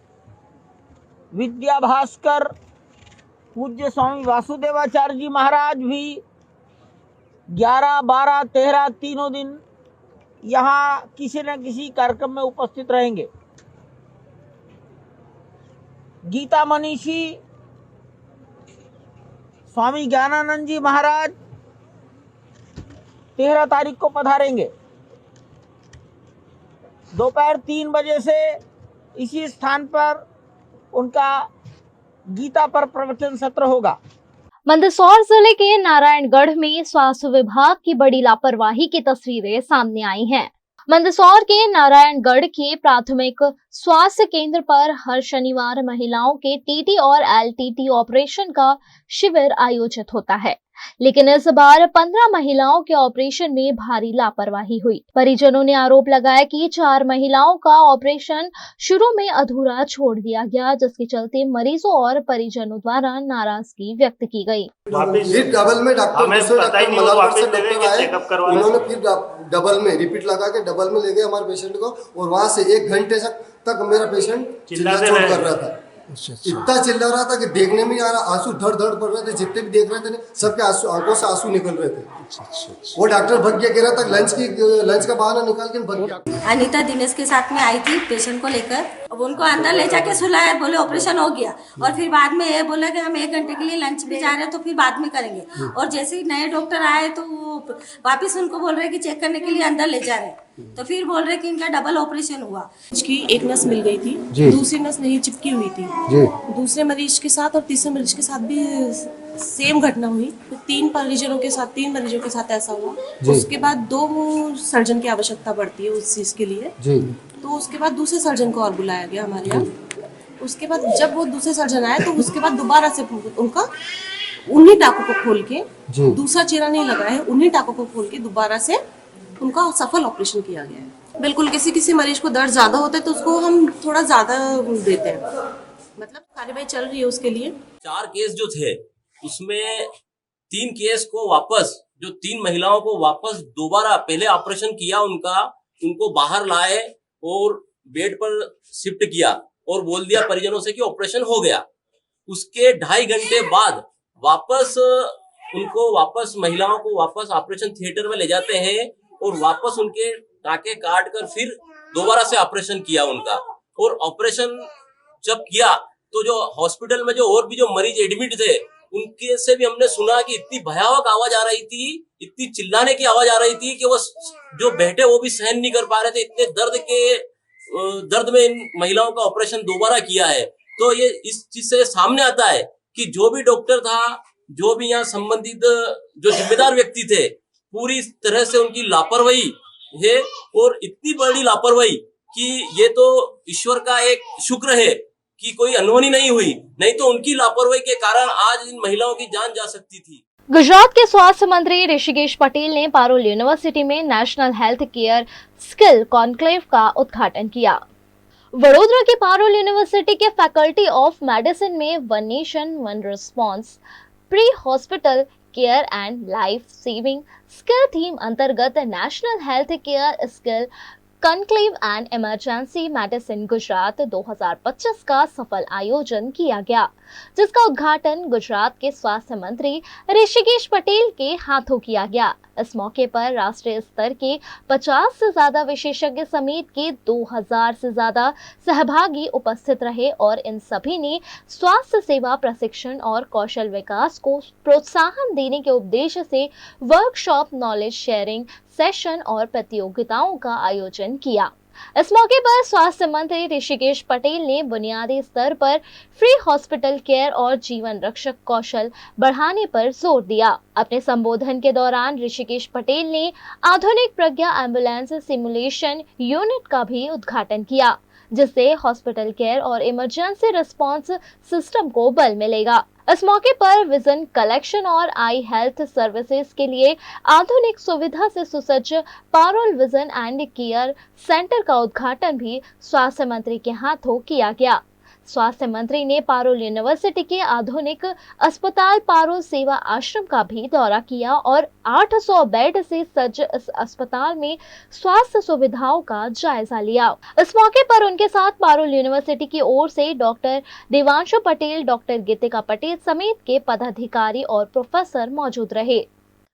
विद्या भास्कर पूज्य स्वामी वासुदेवाचार्य जी महाराज भी 11, 12, 13 तीनों दिन यहाँ किसी न किसी कार्यक्रम में उपस्थित रहेंगे। गीता मनीषी स्वामी ज्ञानानंद जी महाराज 13 तारीख को पधारेंगे। दोपहर 3 बजे से इसी स्थान पर उनका गीता पर प्रवचन सत्र होगा। मंदसौर जिले के नारायणगढ़ में स्वास्थ्य विभाग की बड़ी लापरवाही की तस्वीरें सामने आई हैं। मंदसौर के नारायणगढ़ के प्राथमिक स्वास्थ्य केंद्र पर हर शनिवार महिलाओं के टीटी और एलटीटी ऑपरेशन का शिविर आयोजित होता है, लेकिन इस बार 15 महिलाओं के ऑपरेशन में भारी लापरवाही हुई। परिजनों ने आरोप लगाया कि 4 महिलाओं का ऑपरेशन शुरू में अधूरा छोड़ दिया गया, जिसके चलते मरीजों और परिजनों द्वारा नाराजगी व्यक्त की गई। डबल में डॉक्टर उन्होंने फिर डबल में रिपीट लगा के डबल में ले गए हमारे पेशेंट को, और वहां से 1 घंटे तक मेरा पेशेंट चिल्ला चोट कर रहा था। इतना चिल्ला रहा था कि देखने में नहीं आ रहा, आंसू धड़ धड़ पड़ रहे थे। जितने भी देख रहे थे सबके आंखों से आंसू निकल रहे थे। वो डॉक्टर भग गया, कह रहा था लंच का बहाना निकाल के भग गया। अनीता दिनेश के साथ में आई थी पेशेंट को लेकर। अब उनको अंदर ले जाके सुलाया, बोले ऑपरेशन हो गया, और फिर बाद में ये बोला कि हम 1 घंटे के लिए लंच भी जा रहे हैं तो फिर बाद में करेंगे। और जैसे ही नए डॉक्टर आए तो वापिस उनको बोल रहे कि चेक करने के लिए अंदर ले जा रहे हैं, तो फिर बोल रहे कि इनका डबल ऑपरेशन हुआ। की एक नस मिल गई थी, दूसरी नस नहीं चिपकी हुई थी। दूसरे मरीज के साथ और तीसरे मरीज के साथ भी सेम घटना हुई। 3 मरीजों के साथ ऐसा हुआ। उसके बाद 2 सर्जन की आवश्यकता पड़ती है उस चीज के लिए, तो उसके बाद दूसरे सर्जन को और बुलाया गया हमारे यहाँ। उसके बाद जब वो दूसरे सर्जन आए तो उसके बाद दोबारा से उनका 19 टाकों को खोल के, दूसरा चीरा नहीं लगाया है, 19 टाकों को खोल के दोबारा से उनका सफल ऑपरेशन किया गया है। बिल्कुल किसी मरीज को दर्द ज्यादा होता है तो उसको हम थोड़ा ज्यादा देते हैं, मतलब कार्यवाही चल रही है उसके लिए। 4 केस जो थे उसमें 3 केस को वापस, जो 3 महिलाओं को वापस दोबारा पहले ऑपरेशन किया उनको बाहर लाए और बेड पर शिफ्ट किया और बोल दिया परिजनों से कि ऑपरेशन हो गया। उसके 2.5 घंटे बाद वापस महिलाओं को वापस ऑपरेशन थिएटर में ले जाते हैं और वापस उनके टाके काट कर फिर दोबारा से ऑपरेशन किया उनका। और ऑपरेशन जब किया तो जो हॉस्पिटल में जो और भी जो मरीज एडमिट थे उनके से भी हमने सुना कि इतनी भयावह आवाज आ रही थी, इतनी चिल्लाने की आवाज आ रही थी कि वो जो बैठे वो भी सहन नहीं कर पा रहे थे। इतने दर्द में इन महिलाओं का ऑपरेशन दोबारा किया है। तो ये इस चीज से सामने आता है कि जो भी डॉक्टर था, जो भी यहाँ संबंधित जो जिम्मेदार व्यक्ति थे, पूरी तरह से उनकी लापरवाही है। और इतनी बड़ी लापरवाही कि ये तो ईश्वर का एक शुक्र है कि कोई अनहोनी नहीं हुई, नहीं तो उनकी लापरवाही के कारण आज इन महिलाओं की जान जा सकती थी। गुजरात के स्वास्थ्य मंत्री ऋषिकेश पटेल ने पारुल यूनिवर्सिटी में national health care skill conclave का उद्घाटन किया। वडोदरा की पारुल यूनिवर्सिटी के फैकल्टी ऑफ मेडिसिन में one nation one response pre hospital care and life saving skill theme अंतर्गत national health care skill conclave and emergency medicine Gujarat 2025 का सफल आयोजन किया गया, जिसका उद्घाटन गुजरात के स्वास्थ्य मंत्री ऋषिकेश पटेल के हाथों किया गया। इस मौके पर राष्ट्रीय स्तर के 50 से ज्यादा विशेषज्ञ समेत के 2000 से ज्यादा सहभागी उपस्थित रहे और इन सभी ने स्वास्थ्य सेवा प्रशिक्षण और कौशल विकास को प्रोत्साहन देने के उद्देश्य से वर्कशॉप, नॉलेज शेयरिंग सेशन और प्रतियोगिताओं का आयोजन किया। इस मौके पर स्वास्थ्य मंत्री ऋषिकेश पटेल ने बुनियादी स्तर पर फ्री हॉस्पिटल केयर और जीवन रक्षक कौशल बढ़ाने पर जोर दिया। अपने संबोधन के दौरान ऋषिकेश पटेल ने आधुनिक प्रज्ञा एम्बुलेंस सिमुलेशन यूनिट का भी उद्घाटन किया, जिससे हॉस्पिटल केयर और इमरजेंसी रिस्पांस सिस्टम को बल मिलेगा। इस मौके पर विजन कलेक्शन और आई हेल्थ सर्विसेज के लिए आधुनिक सुविधा से सुसज्ज Parul vision and care centre का उद्घाटन भी स्वास्थ्य मंत्री के हाथों किया गया। स्वास्थ्य मंत्री ने पारोल यूनिवर्सिटी के आधुनिक अस्पताल पारोल सेवा आश्रम का भी दौरा किया और 800 बेड से सज्ज इस अस्पताल में स्वास्थ्य सुविधाओं का जायजा लिया। इस मौके पर उनके साथ पारोल यूनिवर्सिटी की ओर से डॉक्टर देवांशु पटेल, डॉक्टर गीतिका पटेल समेत के पदाधिकारी और प्रोफेसर मौजूद रहे।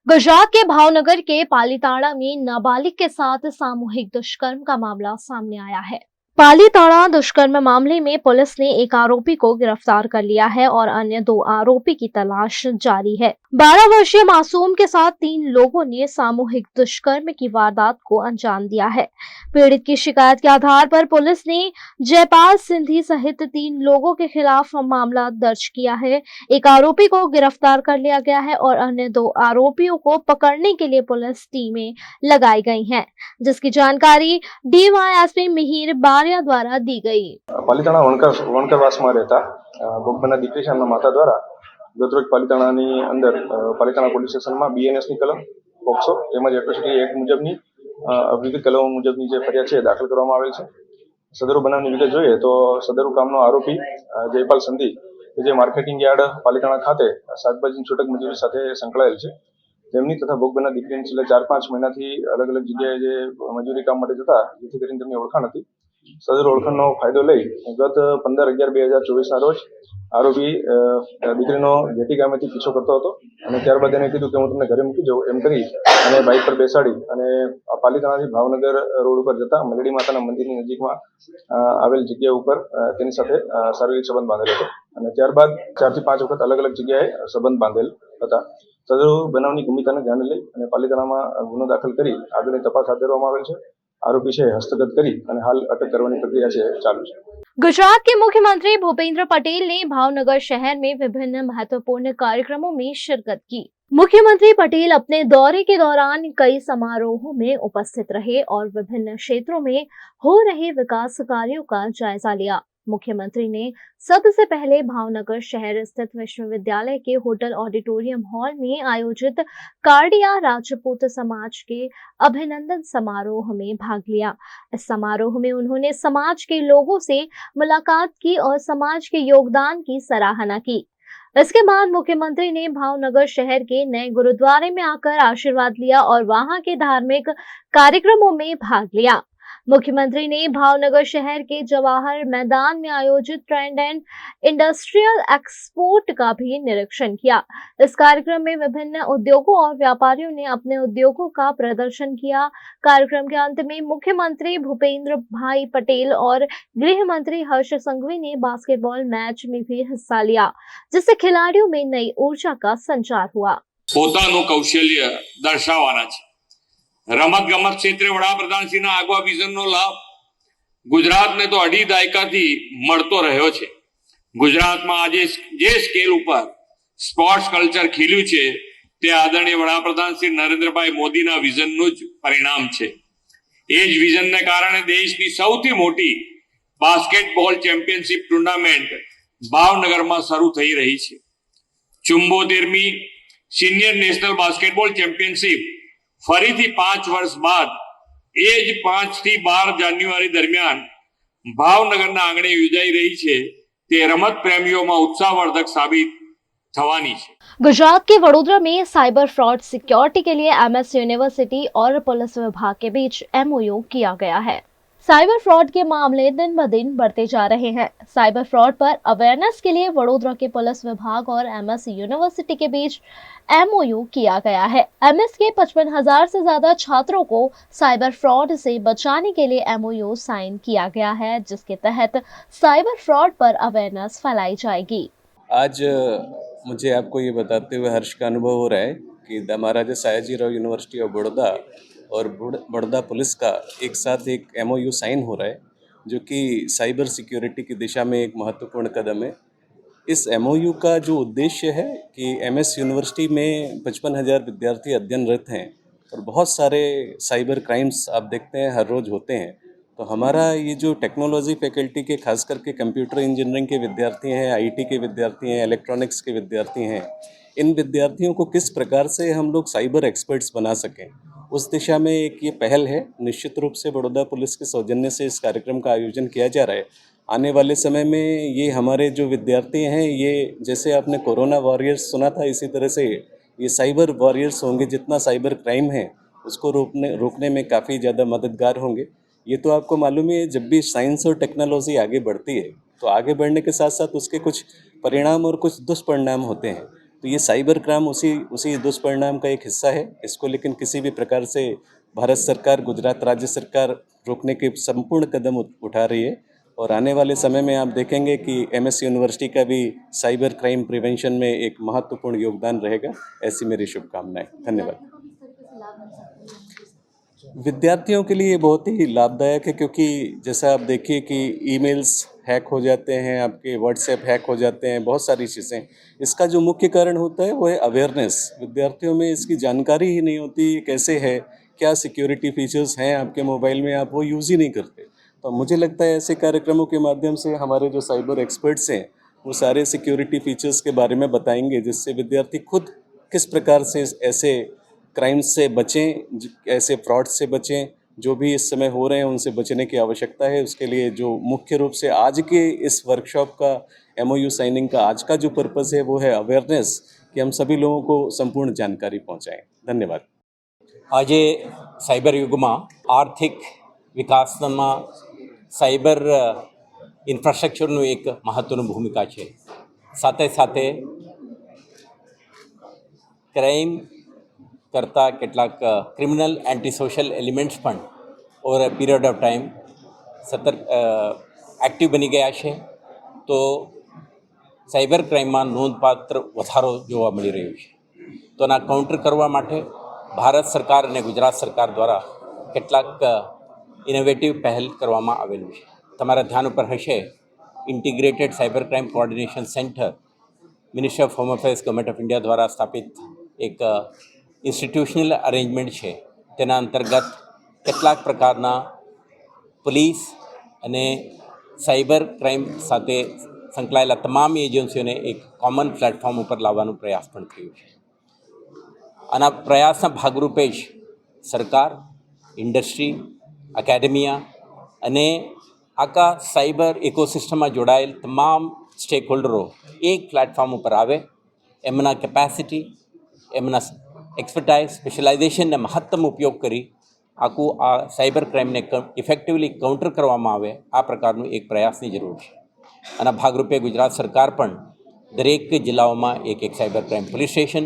गुजरात के भावनगर के पालीताड़ा में नाबालिग के साथ सामूहिक दुष्कर्म का मामला सामने आया है। पालीताड़ा दुष्कर्म मामले में पुलिस ने एक आरोपी को गिरफ्तार कर लिया है और अन्य 2 आरोपी की तलाश जारी है। 12 वर्षीय मासूम के साथ 3 लोगों ने सामूहिक दुष्कर्म की वारदात को अंजाम दिया है। पीड़ित की शिकायत के आधार पर पुलिस ने जयपाल सिंधी सहित 3 लोगों के खिलाफ मामला दर्ज किया है। एक आरोपी को गिरफ्तार कर लिया गया है और अन्य 2 आरोपियों को पकड़ने के लिए पुलिस टीमें लगाई गई हैं, जिसकी जानकारी डीवाईएसपी मिहिर द्वारा दी गई। पालीताणा वणकरवासમાં રહેતા ભોગબના દીકરી છે એમના માતા દ્વારા ગતરોજ પાલીતાણાની અંદર પાલીતાણા પોલીસ સ્ટેશનમાં બીએનએસ ની કલમ, પોક્સો તેમજ એટ્રોસિટી એક્ટ મુજબની વિવિધ કલમો મુજબની જે ફરિયાદ છે દાખલ કરવામાં આવેલ છે। સદરુ બનાવની વિગત જોઈએ તો સદરુ કામનો આરોપી જયપાલ સંધી જે માર્કેટિંગ યાર્ડ પાલીતાણા ખાતે શાકભાજીની છૂટક મજૂરી સાથે સંકળાયેલ છે, તેમની તથા ભોગ બનનાર દીકરીની છેલ્લા 4-5 મહિનાથી અલગ અલગ જગ્યાએ જે મજૂરી કામ માટે જતા, જેથી કરીને તેમની ઓળખાણ હતી। સદર ઓળખાણનો ફાયદો લઈ ગત 15/11/2024ના રોજ આરોપી દીકરીનો જેટી ગામેથી પીછો કરતો હતો અને ત્યારબાદ એને કીધું કે હું તમને ઘરે મૂકી જાઉં એમ કરી અને બાઇક પર બેસાડી અને પાલીતાણાથી ભાવનગર રોડ ઉપર જતા મલડી માતાના મંદિરની નજીકમાં આવેલ જગ્યા ઉપર તેની સાથે શારીરિક સંબંધ બાંધેલો હતો અને ત્યારબાદ 4 થી 5 વખત અલગ અલગ જગ્યાએ સંબંધ બાંધેલ હતા। સદર બનાવની ગંભીરતાને ધ્યાને લઈ અને પાલીતાણામાં ગુનો દાખલ કરી આગળની તપાસ હાથ ધરવામાં આવેલ છે। आरोपी से हस्तगत करी और हाल अटक करने प्रक्रिया से चालू है। गुजरात के मुख्यमंत्री भूपेंद्र पटेल ने भावनगर शहर में विभिन्न महत्वपूर्ण कार्यक्रमों में शिरकत की। मुख्यमंत्री पटेल अपने दौरे के दौरान कई समारोहों में उपस्थित रहे और विभिन्न क्षेत्रों में हो रहे विकास कार्यों का जायजा लिया। मुख्यमंत्री ने सबसे पहले भावनगर शहर स्थित विश्वविद्यालय के होटल ऑडिटोरियम हॉल में आयोजित कार्डिया राजपूत समाज के अभिनंदन समारोह में भाग लिया। इस समारोह में उन्होंने समाज के लोगों से मुलाकात की और समाज के योगदान की सराहना की। इसके बाद मुख्यमंत्री ने भावनगर शहर के नए गुरुद्वारे में आकर आशीर्वाद लिया और वहां के धार्मिक कार्यक्रमों में भाग लिया। मुख्यमंत्री ने भावनगर शहर के जवाहर मैदान में आयोजित ट्रेड एंड इंडस्ट्रियल एक्सपोर्ट का भी निरीक्षण किया। इस कार्यक्रम में विभिन्न उद्योगों और व्यापारियों ने अपने उद्योगों का प्रदर्शन किया। कार्यक्रम के अंत में मुख्यमंत्री भूपेंद्र भाई पटेल और गृह मंत्री हर्ष संघवी ने बास्केटबॉल मैच में भी हिस्सा लिया, जिससे खिलाड़ियों में नई ऊर्जा का संचार हुआ। પોતાનું કૌશલ્ય દર્શાવવાના છે। રમત ગમત ક્ષેત્રે વડાપ્રધાનશ્રીના આગવા વિઝનનો લાભ ગુજરાતને તો 2.5 દાયકાથી મળતો રહ્યો છે। ગુજરાતમાં આજે જે સ્કેલ ઉપર સ્પોર્ટ્સ કલ્ચર ખીલ્યું છે તે આદરણીય વડાપ્રધાન શ્રી નરેન્દ્રભાઈ મોદીના વિઝનનું જ પરિણામ છે। એ જ વિઝનને કારણે દેશની સૌથી મોટી બાસ્કેટબોલ ચેમ્પિયનશિપ ટુર્નામેન્ટ ભાવનગરમાં શરૂ થઈ રહી છે। 74મી સિનિયર નેશનલ બાસ્કેટબોલ ચેમ્પિયનશિપ ફરીથી 5 વર્ષ બાદ એ જ 5 થી 12 જાન્યુઆરી દરમિયાન ભાવનગરના આંગણે યોજાઈ રહી છે। તે રમત પ્રેમીઓમાં ઉત્સાહવર્ધક સાબિત થવાની છે। गुजरात के वडोदरा में साइबर फ्रॉड सिक्योरिटी के लिए एमएस यूनिवर्सिटी और पुलिस विभाग के बीच एमओयू किया गया है। साइबर फ्रॉड के मामले दिन ब दिन बढ़ते जा रहे हैं। साइबर फ्रॉड पर अवेयरनेस के लिए वडोदरा के पुलिस विभाग और एमएस यूनिवर्सिटी के बीच एमओयू किया गया है। एमएस के 55,000 से ज्यादा छात्रों को साइबर फ्रॉड से बचाने के लिए एमओयू साइन किया गया है, जिसके तहत साइबर फ्रॉड पर अवेयरनेस फैलाई जाएगी। आज मुझे आपको ये बताते हुए हर्ष का अनुभव हो रहा है कि महाराजा सयाजीराव यूनिवर्सिटी ऑफ बड़ौदा और बड़ौदा पुलिस का एक साथ एक एमओयू साइन हो रहा है, जो कि साइबर सिक्योरिटी की दिशा में एक महत्वपूर्ण कदम है। इस एमओयू का जो उद्देश्य है कि एमएस यूनिवर्सिटी में 55,000 विद्यार्थी अध्ययनरत हैं और बहुत सारे साइबर क्राइम्स आप देखते हैं हर रोज़ होते हैं। तो हमारा ये जो टेक्नोलॉजी फैकल्टी के खास करके कंप्यूटर इंजीनियरिंग के विद्यार्थी हैं, आईटी के विद्यार्थी हैं, इलेक्ट्रॉनिक्स के विद्यार्थी हैं, इन विद्यार्थियों को किस प्रकार से हम लोग साइबर एक्सपर्ट्स बना सकें, उस दिशा में एक ये पहल है। निश्चित रूप से बड़ौदा पुलिस के सौजन्य से इस कार्यक्रम का आयोजन किया जा रहा है। आने वाले समय में ये हमारे जो विद्यार्थी हैं, ये जैसे आपने कोरोना वॉरियर्स सुना था, इसी तरह से ये साइबर वॉरियर्स होंगे। जितना साइबर क्राइम है उसको रोकने में काफ़ी ज़्यादा मददगार होंगे। ये तो आपको मालूम है, जब भी साइंस और टेक्नोलॉजी आगे बढ़ती है तो आगे बढ़ने के साथ साथ उसके कुछ परिणाम और कुछ दुष्परिणाम होते हैं। तो ये साइबर क्राइम उसी दुष्परिणाम का एक हिस्सा है। इसको लेकिन किसी भी प्रकार से भारत सरकार, गुजरात राज्य सरकार रोकने के संपूर्ण कदम उठा रही है। और आने वाले समय में आप देखेंगे कि एमएस यूनिवर्सिटी का भी साइबर क्राइम प्रिवेंशन में एक महत्वपूर्ण योगदान रहेगा। ऐसी मेरी शुभकामनाएं। धन्यवाद। विद्यार्थियों के लिए बहुत ही लाभदायक है, क्योंकि जैसा आप देखिए कि ईमेल्स हैक हो जाते हैं, आपके व्हाट्सएप हैक हो जाते हैं, बहुत सारी चीज़ें। इसका जो मुख्य कारण होता है वो है अवेयरनेस। विद्यार्थियों में इसकी जानकारी ही नहीं होती, कैसे है, क्या सिक्योरिटी फीचर्स हैं आपके मोबाइल में, आप वो यूज़ ही नहीं करते। तो मुझे लगता है ऐसे कार्यक्रमों के माध्यम से हमारे जो साइबर एक्सपर्ट्स हैं वो सारे सिक्योरिटी फीचर्स के बारे में बताएंगे, जिससे विद्यार्थी खुद किस प्रकार से ऐसे क्राइम्स से बचें, ऐसे फ्रॉड से बचें, जो भी इस समय हो रहे हैं उनसे बचने की आवश्यकता है। उसके लिए जो मुख्य रूप से आज के इस वर्कशॉप का, एमओयू साइनिंग का आज का जो पर्पस है वो है अवेयरनेस, कि हम सभी लोगों को संपूर्ण जानकारी पहुंचाएं। धन्यवाद। આજે સાયબર યુગમાં આર્થિક વિકાસમાં સાયબર ઇન્ફ્રાસ્ટ્રક્ચરનું એક મહત્ત્વની ભૂમિકા છે। સાથે સાથે ક્રાઇમ કરતા કેટલાક ક્રિમિનલ એન્ટી સોશિયલ એલિમેન્ટ્સ પણ over a period of time active બની ગયા છે। તો સાયબર ક્રાઇમમાં નોંધપાત્ર વધારો જોવા મળી રહ્યો છે। તો આના કાઉન્ટર કરવા માટે ભારત સરકાર અને ગુજરાત સરકાર દ્વારા કેટલાક ઇનોવેટિવ પહેલ કરવામાં આવેલું છે। તમારા ધ્યાન ઉપર હશે, integrated cyber crime coordination centre ministry of home affairs government of India દ્વારા સ્થાપિત એક ઇન્સ્ટિટ્યુશનલ અરેન્જમેન્ટ છે। તેના અંતર્ગત કેટલાક પ્રકારના પોલીસ અને સાયબર ક્રાઇમ સાથે સંકળાયેલા તમામ એજન્સીઓને એક કોમન પ્લેટફોર્મ ઉપર લાવવાનો પ્રયાસ પણ થયો છે। આના પ્રયાસના ભાગરૂપે જ સરકાર, ઇન્ડસ્ટ્રી, એકેડેમિયા અને આખા સાયબર ઇકોસિસ્ટમમાં જોડાયેલ તમામ સ્ટેક હોલ્ડરો એક પ્લેટફોર્મ ઉપર આવે, એમના કેપેસિટી, એમના એક્સપર્ટાઇઝ, સ્પેશિયલાઇઝેશનને મહત્તમ ઉપયોગ કરી આખું આ સાયબર ક્રાઇમને ઇફેક્ટિવલી કાઉન્ટર કરવામાં આવે, આ પ્રકારનું એક પ્રયાસની જરૂર છે। આના ભાગરૂપે ગુજરાત સરકાર પણ દરેક જિલ્લાઓમાં એક cyber crime police station,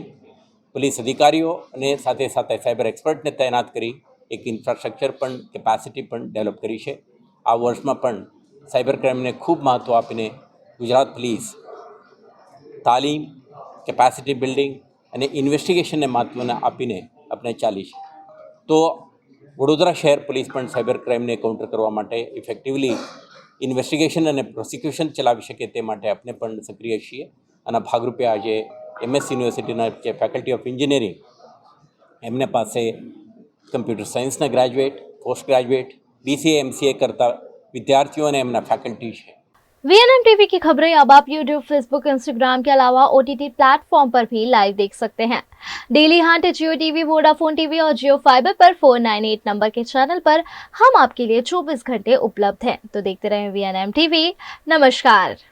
police અધિકારીઓ અને સાથે સાથે સાયબર એક્સપર્ટને તૈનાત કરી એક ઇન્ફ્રાસ્ટ્રક્ચર પણ, કેપેસિટી પણ ડેવલપ કરી છે। આ વર્ષમાં પણ સાયબર ક્રાઇમને ખૂબ મહત્ત્વ આપીને ગુજરાત પોલીસ તાલીમ, કેપેસિટી બિલ્ડિંગ અને ઇન્વેસ્ટિગેશનને મહત્ત્વને આપીને આપણે ચાલી છે। તો વડોદરા શહેર પોલીસ પણ સાયબર ક્રાઇમને કાઉન્ટર કરવા માટે ઇફેક્ટિવલી ઇન્વેસ્ટિગેશન અને પ્રોસિક્યુશન ચલાવી શકે તે માટે આપણે પણ સક્રિય છીએ। આના ભાગરૂપે આજે એમએસ યુનિવર્સિટીના જે ફેકલ્ટી ઓફ એન્જિનિયરિંગ, એમને પાસે કમ્પ્યુટર સાયન્સના graduate, post graduate, BCA MCA करता विद्यार्थियों ने एमना फैकल्टी है। वीएनएम टीवी की खबरें अब आप यूट्यूब, फेसबुक, इंस्टाग्राम के अलावा ओटीटी प्लेटफॉर्म पर भी लाइव देख सकते हैं। डेली हंट, जियो टीवी, वोडाफोन टीवी और जियो फाइबर पर 498 नंबर के चैनल पर हम आपके लिए 24 घंटे उपलब्ध हैं। तो देखते रहें वीएनएम टीवी। नमस्कार।